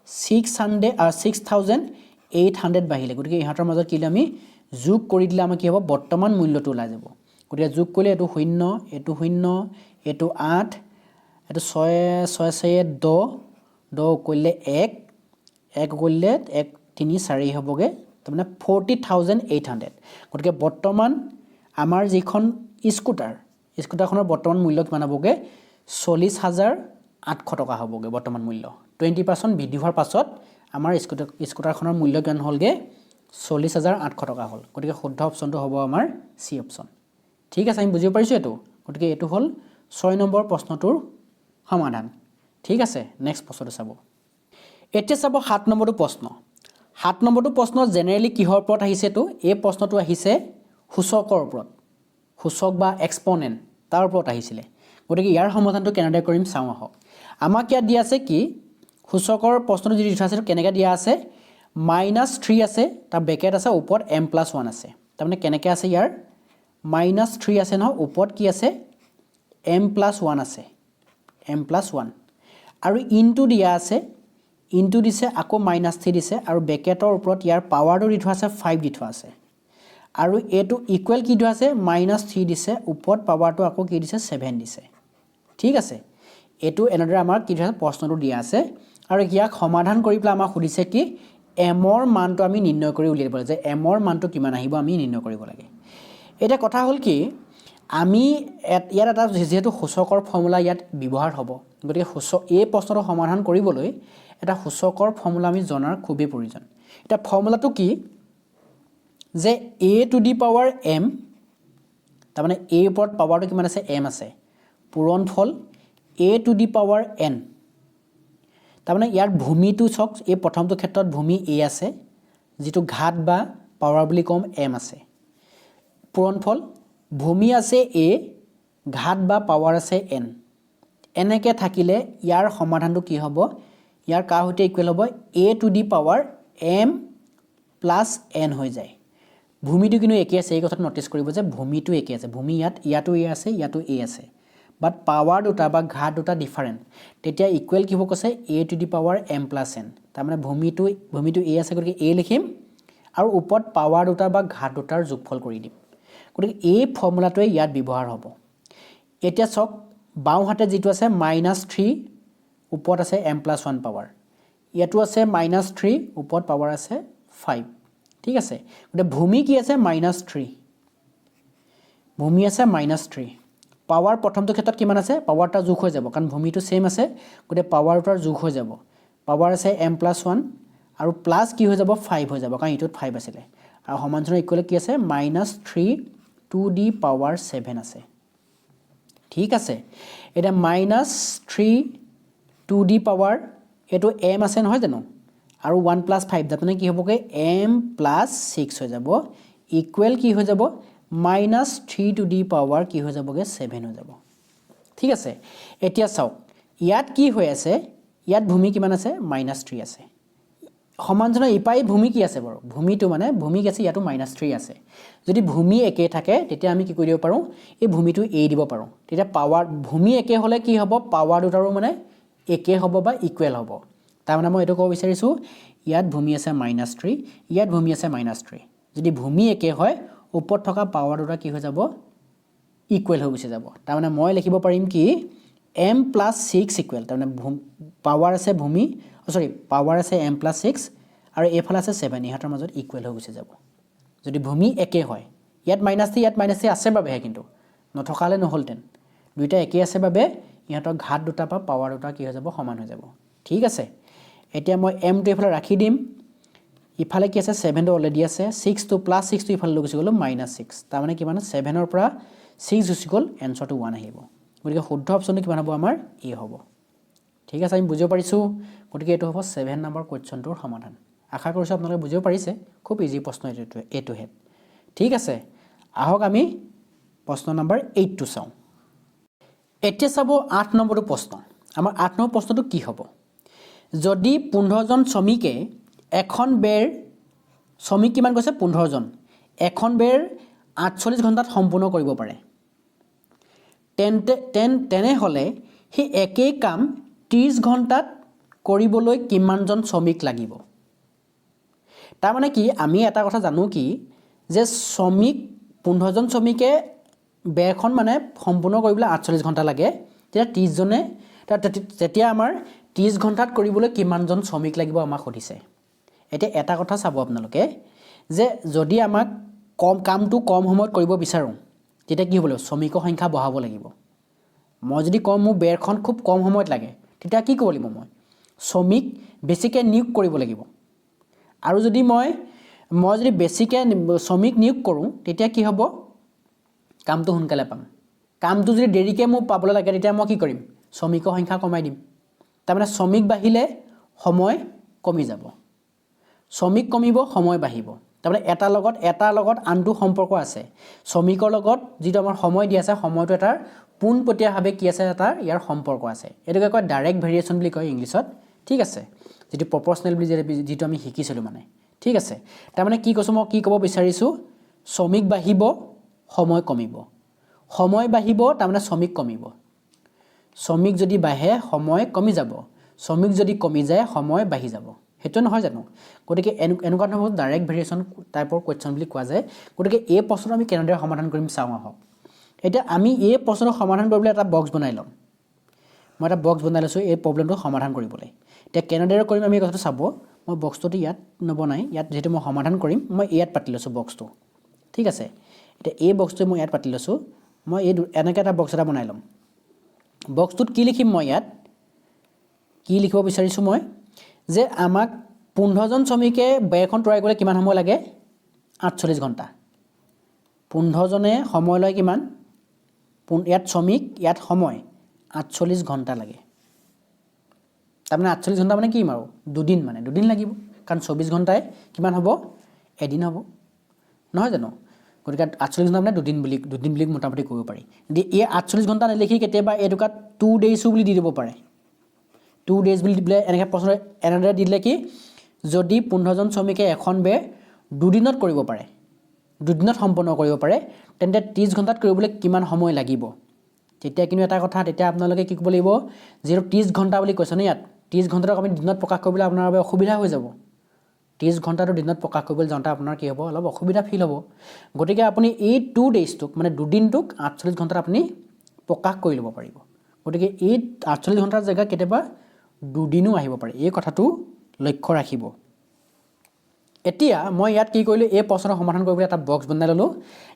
6,800 বাঢ়িলে গতিকে ইহঁতৰ মাজত কি আমি যোগ কৰি দিলে আমাৰ কি হ'ব বৰ্তমান মূল্যটো ওলাই যাব গতিকে যোগ কৰিলে এটো 0 এটো 0 এটো 8 এটো 6 6 4 10 কৰিলে 1 1 কৰিলে 1 3 4 হ'বগে তাৰমানে 40,800 গতিকে বৰ্তমান আমাৰ যিখন স্কুটাৰখনৰ বৰ্তমান মূল্য কিমান হ'বগে 40,800 টকা হ'বগে বৰ্তমান মূল্য 20% বৃদ্ধি হোৱাৰ পাছত আমাৰ স্কুটাৰখনৰ মূল্য কিমান হ'লগে 40,800 টকা হ'ল গতিকে শুদ্ধ অপচনটো হ'ব আমাৰ সি অপচন ঠিক আছে আমি বুজিব পাৰিছো এটো গতিকে এটো হ'ল 6 নম্বৰ প্ৰশ্নটোৰ সমাধান ঠিক আছে নেক্সট প্ৰশ্নটো চাব এতিয়া চাব 7 নম্বৰটো প্ৰশ্ন 7 নম্বৰটো প্ৰশ্ন জেনেৰেলি কিহৰ ওপৰত আহিছে তো এই প্ৰশ্নটো আহিছে সূচকৰ ওপৰত সূচক বা এক্সপোনেন্ট তাৰ ওপৰত আহিছিলে গতিকে ইয়াৰ সমাধানটো কেনেদৰে কৰিম চাওঁ আহক আমাক ইয়াত দিয়া আছে কি সূচকৰ প্ৰশ্নটো যদি দিছা আছে কেনেকৈ দিয়া আছে -3 আছে তাৰ ব্ৰেকেট আছে ওপৰত m+1 আছে তাৰমানে কেনেকৈ আছে ইয়াৰ -3 আছে ন ওপৰত কি আছে m+1 আছে m+1 আৰু ইনটু দিয়া আছে ইনটু দিছে আকৌ -3 দিছে আৰু ব্ৰেকেটৰ ওপৰত ইয়াৰ পাৱাৰটো দি থোৱা আছে 5 দি থোৱা আছে আৰু এটো ইকুৱেল কি দিয়া আছে -3 দিছে ওপৰত পাৱাৰটো আকৌ কি দিছে 7 দিছে ঠিক আছে এটো এনেদৰে আমাৰ কি দিয়া প্ৰশ্নটো দিয়া আছে আৰু ইয়াক সমাধান কৰি পেলাই আমাক সুধিছে কি m ৰ মানটো আমি নিৰ্ণয় কৰি উলিয়াব লাগে যে m ৰ মানটো কিমান আহিব আমি নিৰ্ণয় কৰিব লাগে এটা কথা হ'ল কি আমি ইয়াত এটা যেহেতু সূচকৰ ফৰ্মুলা ইয়াত ব্যৱহাৰ হ'ব গতিকে এই প্ৰশ্নটো সমাধান কৰিবলৈ এটা সূচকৰ ফৰ্মুলা আমি জনাৰ খুবেই প্ৰয়োজন এটা ফৰ্মুলাটো কি যে a to the power m তাৰমানে a ওপৰত পাৱাৰটো কিমান আছে m আছে পূৰণফল a to the power n তাৰমানে ইয়াৰ ভূমিটো চক এই প্ৰথমটো ক্ষেত্ৰত ভূমি a আছে যেটো ঘাত বা পাৱাৰ বুলি কম m আছে পূৰণফল ভূমি আছে a ঘাত বা পাৱাৰ আছে n এনেকে থাকিলে ইয়াৰ সমাধানটো কি হ'ব ইয়াৰ কাৰ হৈতে ইকুৱেল হ'ব a to the power m plus n হৈ যায় ভূমিটো কিন্তু একে আছে এই কথাটো নটিস কৰিব যে ভূমিটো একে আছে ভূমি ইয়াতো a আছে ইয়াতো a আছে বাট পাৱাৰ দুটা বা ঘাত দুটা ডিফাৰেন্ট তেতিয়া ইকুৱেল কি হ'ব কৈছে a to the power m plus n তাৰমানে ভূমিটো a আছে গতিকে a লিখিম আৰু ওপৰত পাৱাৰ দুটা বা ঘাত দুটাৰ যোগফল কৰি দিম গতিকে এই ফৰ্মুলাটোৱে ইয়াত ব্যৱহাৰ হ'ব এতিয়া চক বাও হাতে যেটো আছে -3 ওপৰত আছে m+1 পাৱাৰ ইয়াতো আছে -3 ওপৰত পাৱাৰ আছে 5 ঠিক আছে গতিকে ভূমি কি আছে -3 ভূমি আছে -3 পাৱাৰ প্ৰথমটো ক্ষেত্ৰত কিমান আছে পাৱাৰটা যোগ হৈ যাব কাৰণ ভূমিটো সেম আছে গতিকে পাৱাৰটাৰ যোগ হৈ যাব পাৱাৰ আছে m+1 আৰু প্লাস কি হৈ যাব 5 হৈ যাব কাৰণ ইটোত 5 আছিল আৰু সমান্তৰাল ইকুৱেল কি আছে -3 টু দি পাৱাৰ 7 আছে ঠিক আছে এটা -3 টু দি পাৱাৰ এটো m আছে নহয় জানো আৰু 1 + 5 দাতনে কি হ'বগে m + 6 হৈ যাব ইকুৱেল কি হৈ যাব -3 টু দি পাৱাৰ কি হৈ যাবগে 7 হৈ যাব ঠিক আছে এতিয়া চাওক ইয়াত কি হৈ আছে ইয়াত ভূমি কিমান আছে -3 আছে সমান্তৰাল ইপাই ভূমি কি আছে বাৰু ভূমিটো মানে ভূমি কি আছে ইয়াতো -3 আছে যদি ভূমি একে থাকে তেতিয়া আমি কি কৰি দিব পাৰো এই ভূমিটো এৰি দিব পাৰো তেতিয়া পাৱাৰ ভূমি একে হলে কি হ'ব পাৱাৰ দুটাৰো মানে একে হ'ব বা ইকুৱেল হ'ব তাৰ মানে মই এটো ক'ব বিচাৰিছো ইয়াত ভূমি আছে -3 ইয়াত ভূমি আছে -3 যদি ভূমি একে হয় ওপৰত থকা পাৱাৰ দুটা কি হৈ যাব ইকুৱেল হৈ গুছি যাব তাৰ মানে মই লিখিব পাৰিম কি m + 6 ইকুৱেল তাৰ মানে পাৱাৰ আছে ভূমি পাৱাৰ আছে m+6 আৰু এফালে আছে 7 ইহঁতৰ মাজত ইকুৱেল হৈ গুছি যাব যদি ভূমি একে হয় ইয়াত -3 ইয়াত -3 আছে বাবেহে কিন্তু নথকালে নহলতেন দুইটা একে আছে বাবে ইহঁতৰ ঘাত দুটা বা পাৱাৰ দুটা কি হৈ যাব সমান হৈ যাব ঠিক আছে এতিয়া মই m টো এফালে ৰাখি দিম ইফালে কি আছে 7 টো অলৰেডি আছে 6 টো +6 টো ইফালে গুছি গলো -6 তাৰ মানে কিমান 7 ৰ পৰা 6 গুছি গল এনসাৰটো 1 আহিব গতিকে শুদ্ধ অপচনটো কিমান হ'ব আমাৰ এ হ'ব ঠিক আছে আমি বুজিব পাৰিছো গতিকে এটো হ'ব 7 নম্বৰ কোৱেশ্চনটোৰ সমাধান আশা কৰিছো আপোনালোকে বুজিব পাৰিছে খুব ইজি প্ৰশ্ন এটো হেড ঠিক আছে আহক আমি প্ৰশ্ন নম্বৰ 8 টো চাও এতিয়া চাব 8 নম্বৰটো প্ৰশ্ন আমাৰ 8 নম্বৰ প্ৰশ্নটো কি হ'ব যদি 15 জন শ্ৰমিকে এখন বেৰ শ্ৰমিক কিমান কৈছে 15 জন এখন বেৰ 48 ঘণ্টাত সম্পূৰ্ণ কৰিব পাৰে তেনে হলে হে একেই কাম 30 ঘণ্টাত কৰিবলৈ কিমানজন শ্ৰমিক লাগিব তাৰমানে কি আমি এটা কথা জানো কি যে শ্ৰমিক 15জন শ্ৰমিকে বেৰখন মানে সম্পূৰ্ণ কৰিবলৈ 48 ঘণ্টা লাগে তেতিয়া 30 জনে তেতিয়া আমাৰ 30 ঘণ্টাত কৰিবলৈ কিমানজন শ্ৰমিক লাগিব আমাক সুধিছে এতিয়া এটা কথা চাব আপোনালোকে যে যদি আমাক কামটো কম সময়ত কৰিব বিচাৰো তেতিয়া কি হ'ব লাগিব শ্ৰমিকৰ সংখ্যা বঢ়াব লাগিব মই যদি কম মোৰ বেৰখন খুব কম সময়ত লাগে তেতিয়া কি কৰিব লাগিব মই শ্ৰমিক বেছিকৈ নিয়োগ কৰিব লাগিব আৰু যদি মই যদি বেছিকৈ শ্ৰমিক নিয়োগ কৰোঁ তেতিয়া কি হ'ব কামটো সোনকালে পাম কামটো যদি দেৰিকৈ মোৰ পাবলৈ লাগে তেতিয়া মই কি কৰিম শ্ৰমিকৰ সংখ্যা কমাই দিম তাৰমানে শ্ৰমিক বাঢ়িলে সময় কমি যাব শ্ৰমিক কমিব সময় বাঢ়িব তাৰমানে এটাৰ লগত আনটো সম্পৰ্ক আছে শ্ৰমিকৰ লগত যিটো আমাৰ সময় দি আছে সময়টো এটাৰ পোনপটীয়াভাৱে কি আছে এটাৰ ইয়াৰ সম্পৰ্ক আছে এটোকে কয় ডাইৰেক্ট ভেৰিয়েশ্যন বুলি কয় ইংলিছত ঠিক আছে যেটো প্ৰপৰ্চনেল বুলি যেটো আমি শিকিছিলোঁ মানে ঠিক আছে তাৰমানে কি কৈছোঁ মই কি ক'ব বিচাৰিছোঁ শ্ৰমিক বাঢ়িব সময় কমিব সময় বাঢ়িব তাৰমানে শ্ৰমিক কমিব শ্ৰমিক যদি বাঢ়ে সময় কমি যাব শ্ৰমিক যদি কমি যায় সময় বাঢ়ি যাব হেতু নহয় জানো গতিকে এনেকুৱা ধৰণৰ ডাইৰেক্ট ভেৰিয়েশ্যন টাইপৰ কোৱেশ্চন বুলি কোৱা যায় গতিকে এই প্ৰশ্নটো আমি কেনেদৰে সমাধান কৰিম চাওঁ আহক এতিয়া আমি এই প্ৰশ্নটো সমাধান কৰিবলৈ এটা বক্স বনাই ল'ম মই এটা বক্স বনাই লৈছোঁ এই প্ৰবলেমটো সমাধান কৰিবলৈ এতিয়া কেনেদৰে কৰিম আমি কথাটো চাব মই বক্সটো ইয়াত নবনাই ইয়াত যেহেতু মই সমাধান কৰিম মই ইয়াত পাতি লৈছোঁ বক্সটো ঠিক আছে এতিয়া এই বক্সটো মই ইয়াত পাতি লৈছোঁ মই এই এনেকৈ এটা বক্স এটা বনাই ল'ম বক্সটোত কি লিখিম মই ইয়াত কি লিখিব বিচাৰিছোঁ মই যে আমাক 15জন শ্ৰমিকে বেৰখন তৈয়াৰ কৰিবলৈ কিমান সময় লাগে 48 ঘণ্টা 15জনে সময় লয় কিমান ইয়াত শ্ৰমিক ইয়াত সময় 48 ঘণ্টা লাগে তাৰমানে 48 ঘণ্টা মানে কি আৰু দুদিন মানে দুদিন লাগিব কাৰণ 24 ঘণ্টাই কিমান হ'ব এদিন হ'ব নহয় জানো গতিকে 48 ঘণ্টা মানে দুদিন বুলি মোটামুটি কৰিব পাৰি এই 48 ঘণ্টা নিলিখি কেতিয়াবা এইটোকাত 2 ডেইজো বুলি দি দিব পাৰে 2 ডেইজ বুলি দিলে এনেকৈ প্ৰশ্ন এনেদৰে দিলে কি যদি 15জন শ্ৰমিকে এখন বেৰ দুদিনত কৰিব পাৰে দুদিনত সম্পন্ন কৰিব পাৰে তেন্তে 30 ঘণ্টাত কৰিবলৈ কিমান সময় লাগিব তেতিয়া কিন্তু এটা কথা তেতিয়া আপোনালোকে কি ক'ব লাগিব যেটো 30 ঘণ্টা বুলি কৈছে ন ইয়াত 30 ঘণ্টাটো আমি দিনত প্ৰকাশ কৰিবলৈ আপোনাৰ বাবে অসুবিধা হৈ যাব 30 ঘণ্টাটো দিনত প্ৰকাশ কৰিবলৈ যাওঁতে আপোনাৰ কি হ'ব অলপ অসুবিধা ফিল হ'ব গতিকে আপুনি এই 2 ডেইজটোক মানে দুদিনটোক 48 ঘণ্টাত আপুনি প্ৰকাশ কৰি ল'ব পাৰিব গতিকে এই 48 ঘণ্টাৰ জেগা কেতিয়াবা দুদিনো আহিব পাৰে এই কথাটো লক্ষ্য ৰাখিব এতিয়া মই ইয়াত কি কৰিলোঁ এই প্ৰশ্নটো সমাধান কৰিবলৈ এটা বক্স বনাই ল'লোঁ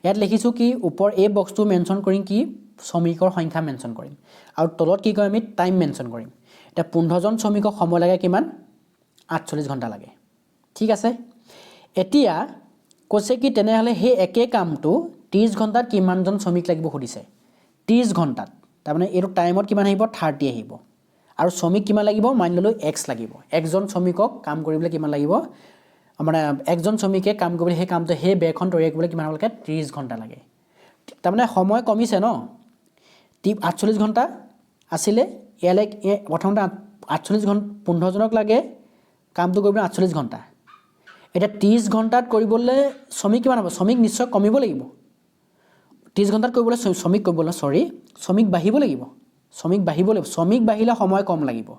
ইয়াত লিখিছোঁ কি ওপৰ এই বক্সটো মেনশ্যন কৰিম কি শ্ৰমিকৰ সংখ্যা মেনশ্যন কৰিম আৰু তলত কি কৰিম আমি টাইম মেনশ্যন কৰিম এতিয়া 15জন শ্ৰমিকক সময় লাগে কিমান 48 ঘণ্টা লাগে ঠিক আছে এতিয়া কৈছে কি তেনেহ'লে সেই একে কামটো 30 ঘণ্টাত কিমানজন শ্ৰমিক লাগিব সুধিছে 30 ঘণ্টাত তাৰমানে এইটো টাইমত কিমান আহিব 30 আহিব আৰু শ্ৰমিক কিমান লাগিব মানি ল'লোঁ x লাগিব একজন শ্ৰমিকক কাম কৰিবলৈ কিমান লাগিব মানে একজন শ্ৰমিকে কাম কৰিবলৈ সেই কামটো সেই বেৰখন তৈয়াৰ কৰিবলৈ কিমান লাগে 30 ঘণ্টা লাগে তাৰমানে সময় কমিছে ন 48 ঘণ্টা আছিলে ইয়ালৈ প্ৰথমতে 48 ঘণ্টা 15জনক লাগে কামটো কৰিবলৈ 48 ঘণ্টা এতিয়া 30 ঘণ্টাত কৰিবলৈ শ্ৰমিক কিমান হ'ব শ্ৰমিক নিশ্চয় কমিব লাগিব 30 ঘণ্টাত কৰিবলৈ শ্ৰমিক কৰিবলৈ শ্ৰমিক বাঢ়িব লাগিব শ্ৰমিক বাঢ়িলে সময় কম লাগিব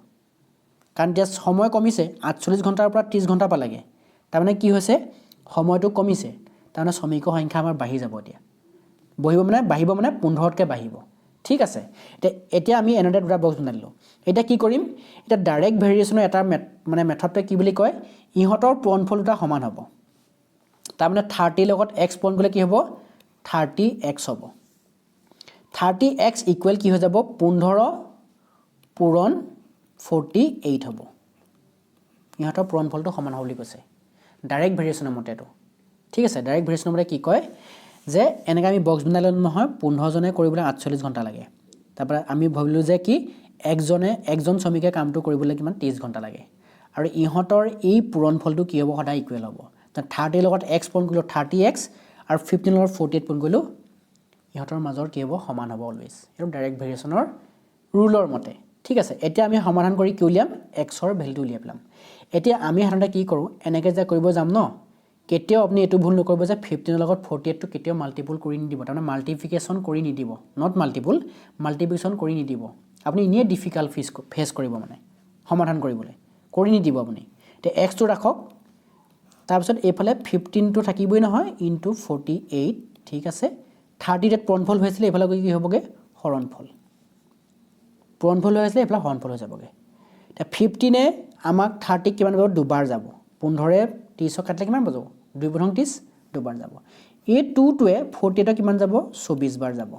কাৰণ এতিয়া সময় কমিছে 48 ঘণ্টাৰ পৰা 30 ঘণ্টা পালেগে তাৰমানে কি হৈছে সময়টো কমিছে তাৰমানে শ্ৰমিকৰ সংখ্যা আমাৰ বাঢ়ি যাব এতিয়া বাঢ়িব মানে 15তকৈ বাঢ়িব ঠিক আছে এতিয়া আমি এনেদৰে দুটা বক্স বনাই দিলোঁ এতিয়া কি কৰিম এতিয়া ডাইৰেক্ট ভেৰিয়েশ্যনৰ এটা মানে মেথডটোৱে কি বুলি কয় ইহঁতৰ পূৰণফল দুটা সমান হ'ব তাৰমানে 30 লগত x পূৰণ কৰিলে কি হ'ব 30x হ'ব 30x ইকুৱেল কি হৈ যাব 15 পূৰণ 48 হ'ব ইহঁতৰ পূৰণফলটো সমান হ'ব বুলি কৈছে ডাইৰেক্ট ভেৰিয়েশ্যনৰ মতেটো ঠিক আছে ডাইৰেক্ট ভেৰিয়েশ্যনৰ মতে কি কয় যে এনেকৈ আমি বক্স বনাই ল'লোঁ নহয় 15জনে কৰিবলৈ 48 ঘণ্টা লাগে তাৰপৰা আমি ভাবিলোঁ যে কি একজন শ্ৰমিকে কামটো কৰিবলৈ কিমান 30 ঘণ্টা লাগে আৰু ইহঁতৰ এই পূৰণফলটো কি হ'ব সদায় ইকুৱেল হ'ব 30 লগত x পূৰণ কৰিলোঁ 30x আৰু 15 লগত 48 পূৰণ কৰিলোঁ ইহঁতৰ মাজৰ কি হ'ব সমান হ'ব অলৱেজ এইটো ডাইৰেক্ট ভেৰিয়েশ্যনৰ ৰুলৰ মতে ঠিক আছে এতিয়া আমি সমাধান কৰি কি উলিয়াম xৰ ভেলুটো উলিয়াই পেলাম এতিয়া আমি সাধাৰণতে কি কৰোঁ এনেকৈ যে কৰিব যাম ন কেতিয়াও আপুনি এইটো ভুল নকৰিব যে 15 লগত 48টো কেতিয়াও মাল্টিপল কৰি নিদিব তাৰমানে মাল্টিপ্লিকেশ্যন কৰি নিদিব নট মাল্টিপ্লিকেশ্যন কৰি নিদিব আপুনি এনেই ডিফিকাল্ট ফেচ কৰিব মানে সমাধান কৰিবলৈ কৰি নিদিব আপুনি এতিয়া এক্সটো ৰাখক তাৰপিছত এইফালে 15টো থাকিবই নহয় ইনটু 48 ঠিক আছে 30 ত পূৰণফল হৈছিলে এইফালে কি হ'বগে হৰণফল পূৰণফল হৈ আছিলে এইফালে হৰণফল হৈ যাবগে এতিয়া 15 এ আমাক 30 কিমান যাব দুবাৰ যাব 15 এ 30 কাটিলে কিমান যাব 2 বৰং 30 দুবাৰ যাব এই 2 টোৱে 48 ত কিমান যাব 24 বাৰ যাব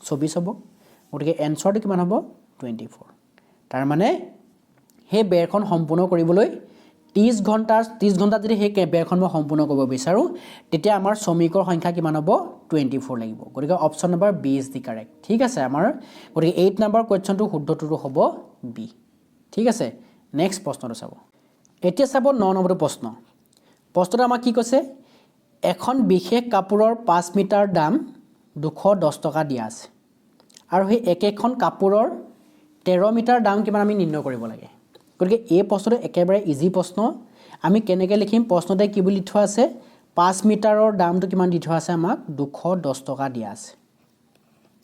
24 হ'ব গতিকে এনসাৰটো কিমান হ'ব 24 তাৰ মানে হে বেৰখন সম্পূৰ্ণ কৰিবলৈ 30 ঘণ্টা যদি হে বেৰখন মই সম্পূৰ্ণ কৰিব বিচাৰো তেতিয়া আমাৰ শ্ৰমিকৰ সংখ্যা কিমান হ'ব 24 লাগিব গতিকে option number B is the correct ঠিক আছে আমাৰ গতিকে 8 নম্বৰ কোৱেশ্চনটো শুদ্ধটো হ'ব বি ঠিক আছে নেক্সট প্ৰশ্নটো চাব এতিয়া চাব 9 নম্বৰটো প্ৰশ্নটো আমাক কি কৈছে এখন বিশেষ কাপোৰৰ 5 মিটাৰ দাম 210 টকা দিয়া আছে আৰু সেই একেখন কাপোৰৰ 13 মিটাৰ দাম কিমান আমি নিৰ্ণয় কৰিব লাগে গতিকে এই প্ৰশ্নটো একেবাৰে ইজি প্ৰশ্ন আমি কেনেকৈ লিখিম প্ৰশ্নতে কি বুলি থোৱা আছে 5 মিটাৰৰ দামটো কিমান দি থোৱা আছে আমাক 210 টকা দিয়া আছে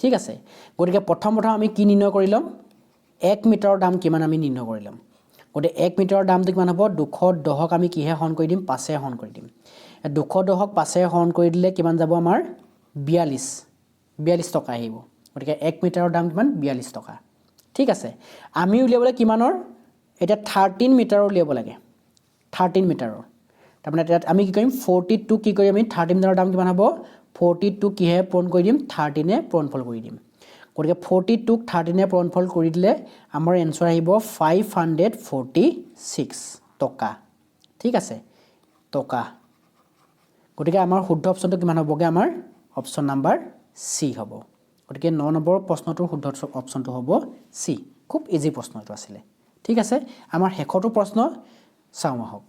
ঠিক আছে গতিকে প্ৰথম আমি কি নিৰ্ণয় কৰি লম 1 মিটাৰৰ দাম কিমান আমি নিৰ্ণয় কৰি লম গতিকে 1 মিটাৰৰ দামটো কিমান হ'ব 210ক আমি কিহে হৰণ কৰি দিম 5এ হৰণ কৰি দিম 210ক 5এ হৰণ কৰি দিলে কিমান যাব আমাৰ 42 টকা আহিব গতিকে 1 মিটাৰৰ দাম কিমান 42 টকা ঠিক আছে আমি উলিয়াবলৈ কিমানৰ এটা 13 মিটাৰৰ উলিয়াব লাগে 13 মিটাৰৰ তাৰমানে এটা আমি কি কৰিম 42 কি কৰিম আমি 13 মিটাৰৰ দাম কিমান হ'ব 42 কিহে পূৰণ কৰি দিম 13 এ পূৰণফল কৰি দিম গতিকে 42ক 13 এ পূৰণফল কৰি দিলে আমাৰ এনসাৰ আহিব 546 টকা ঠিক আছে টকা গতিকে আমাৰ শুদ্ধ অপচনটো কিমান হ'বগে আমাৰ অপচন নাম্বাৰ সি হ'ব গতিকে 9 নম্বৰ প্ৰশ্নটোৰ শুদ্ধ অপচনটো হ'ব সি খুব ইজি প্ৰশ্ন এইটো আছিল ঠিক আছে আমাৰ শেষৰটো প্ৰশ্ন চাওঁ আহক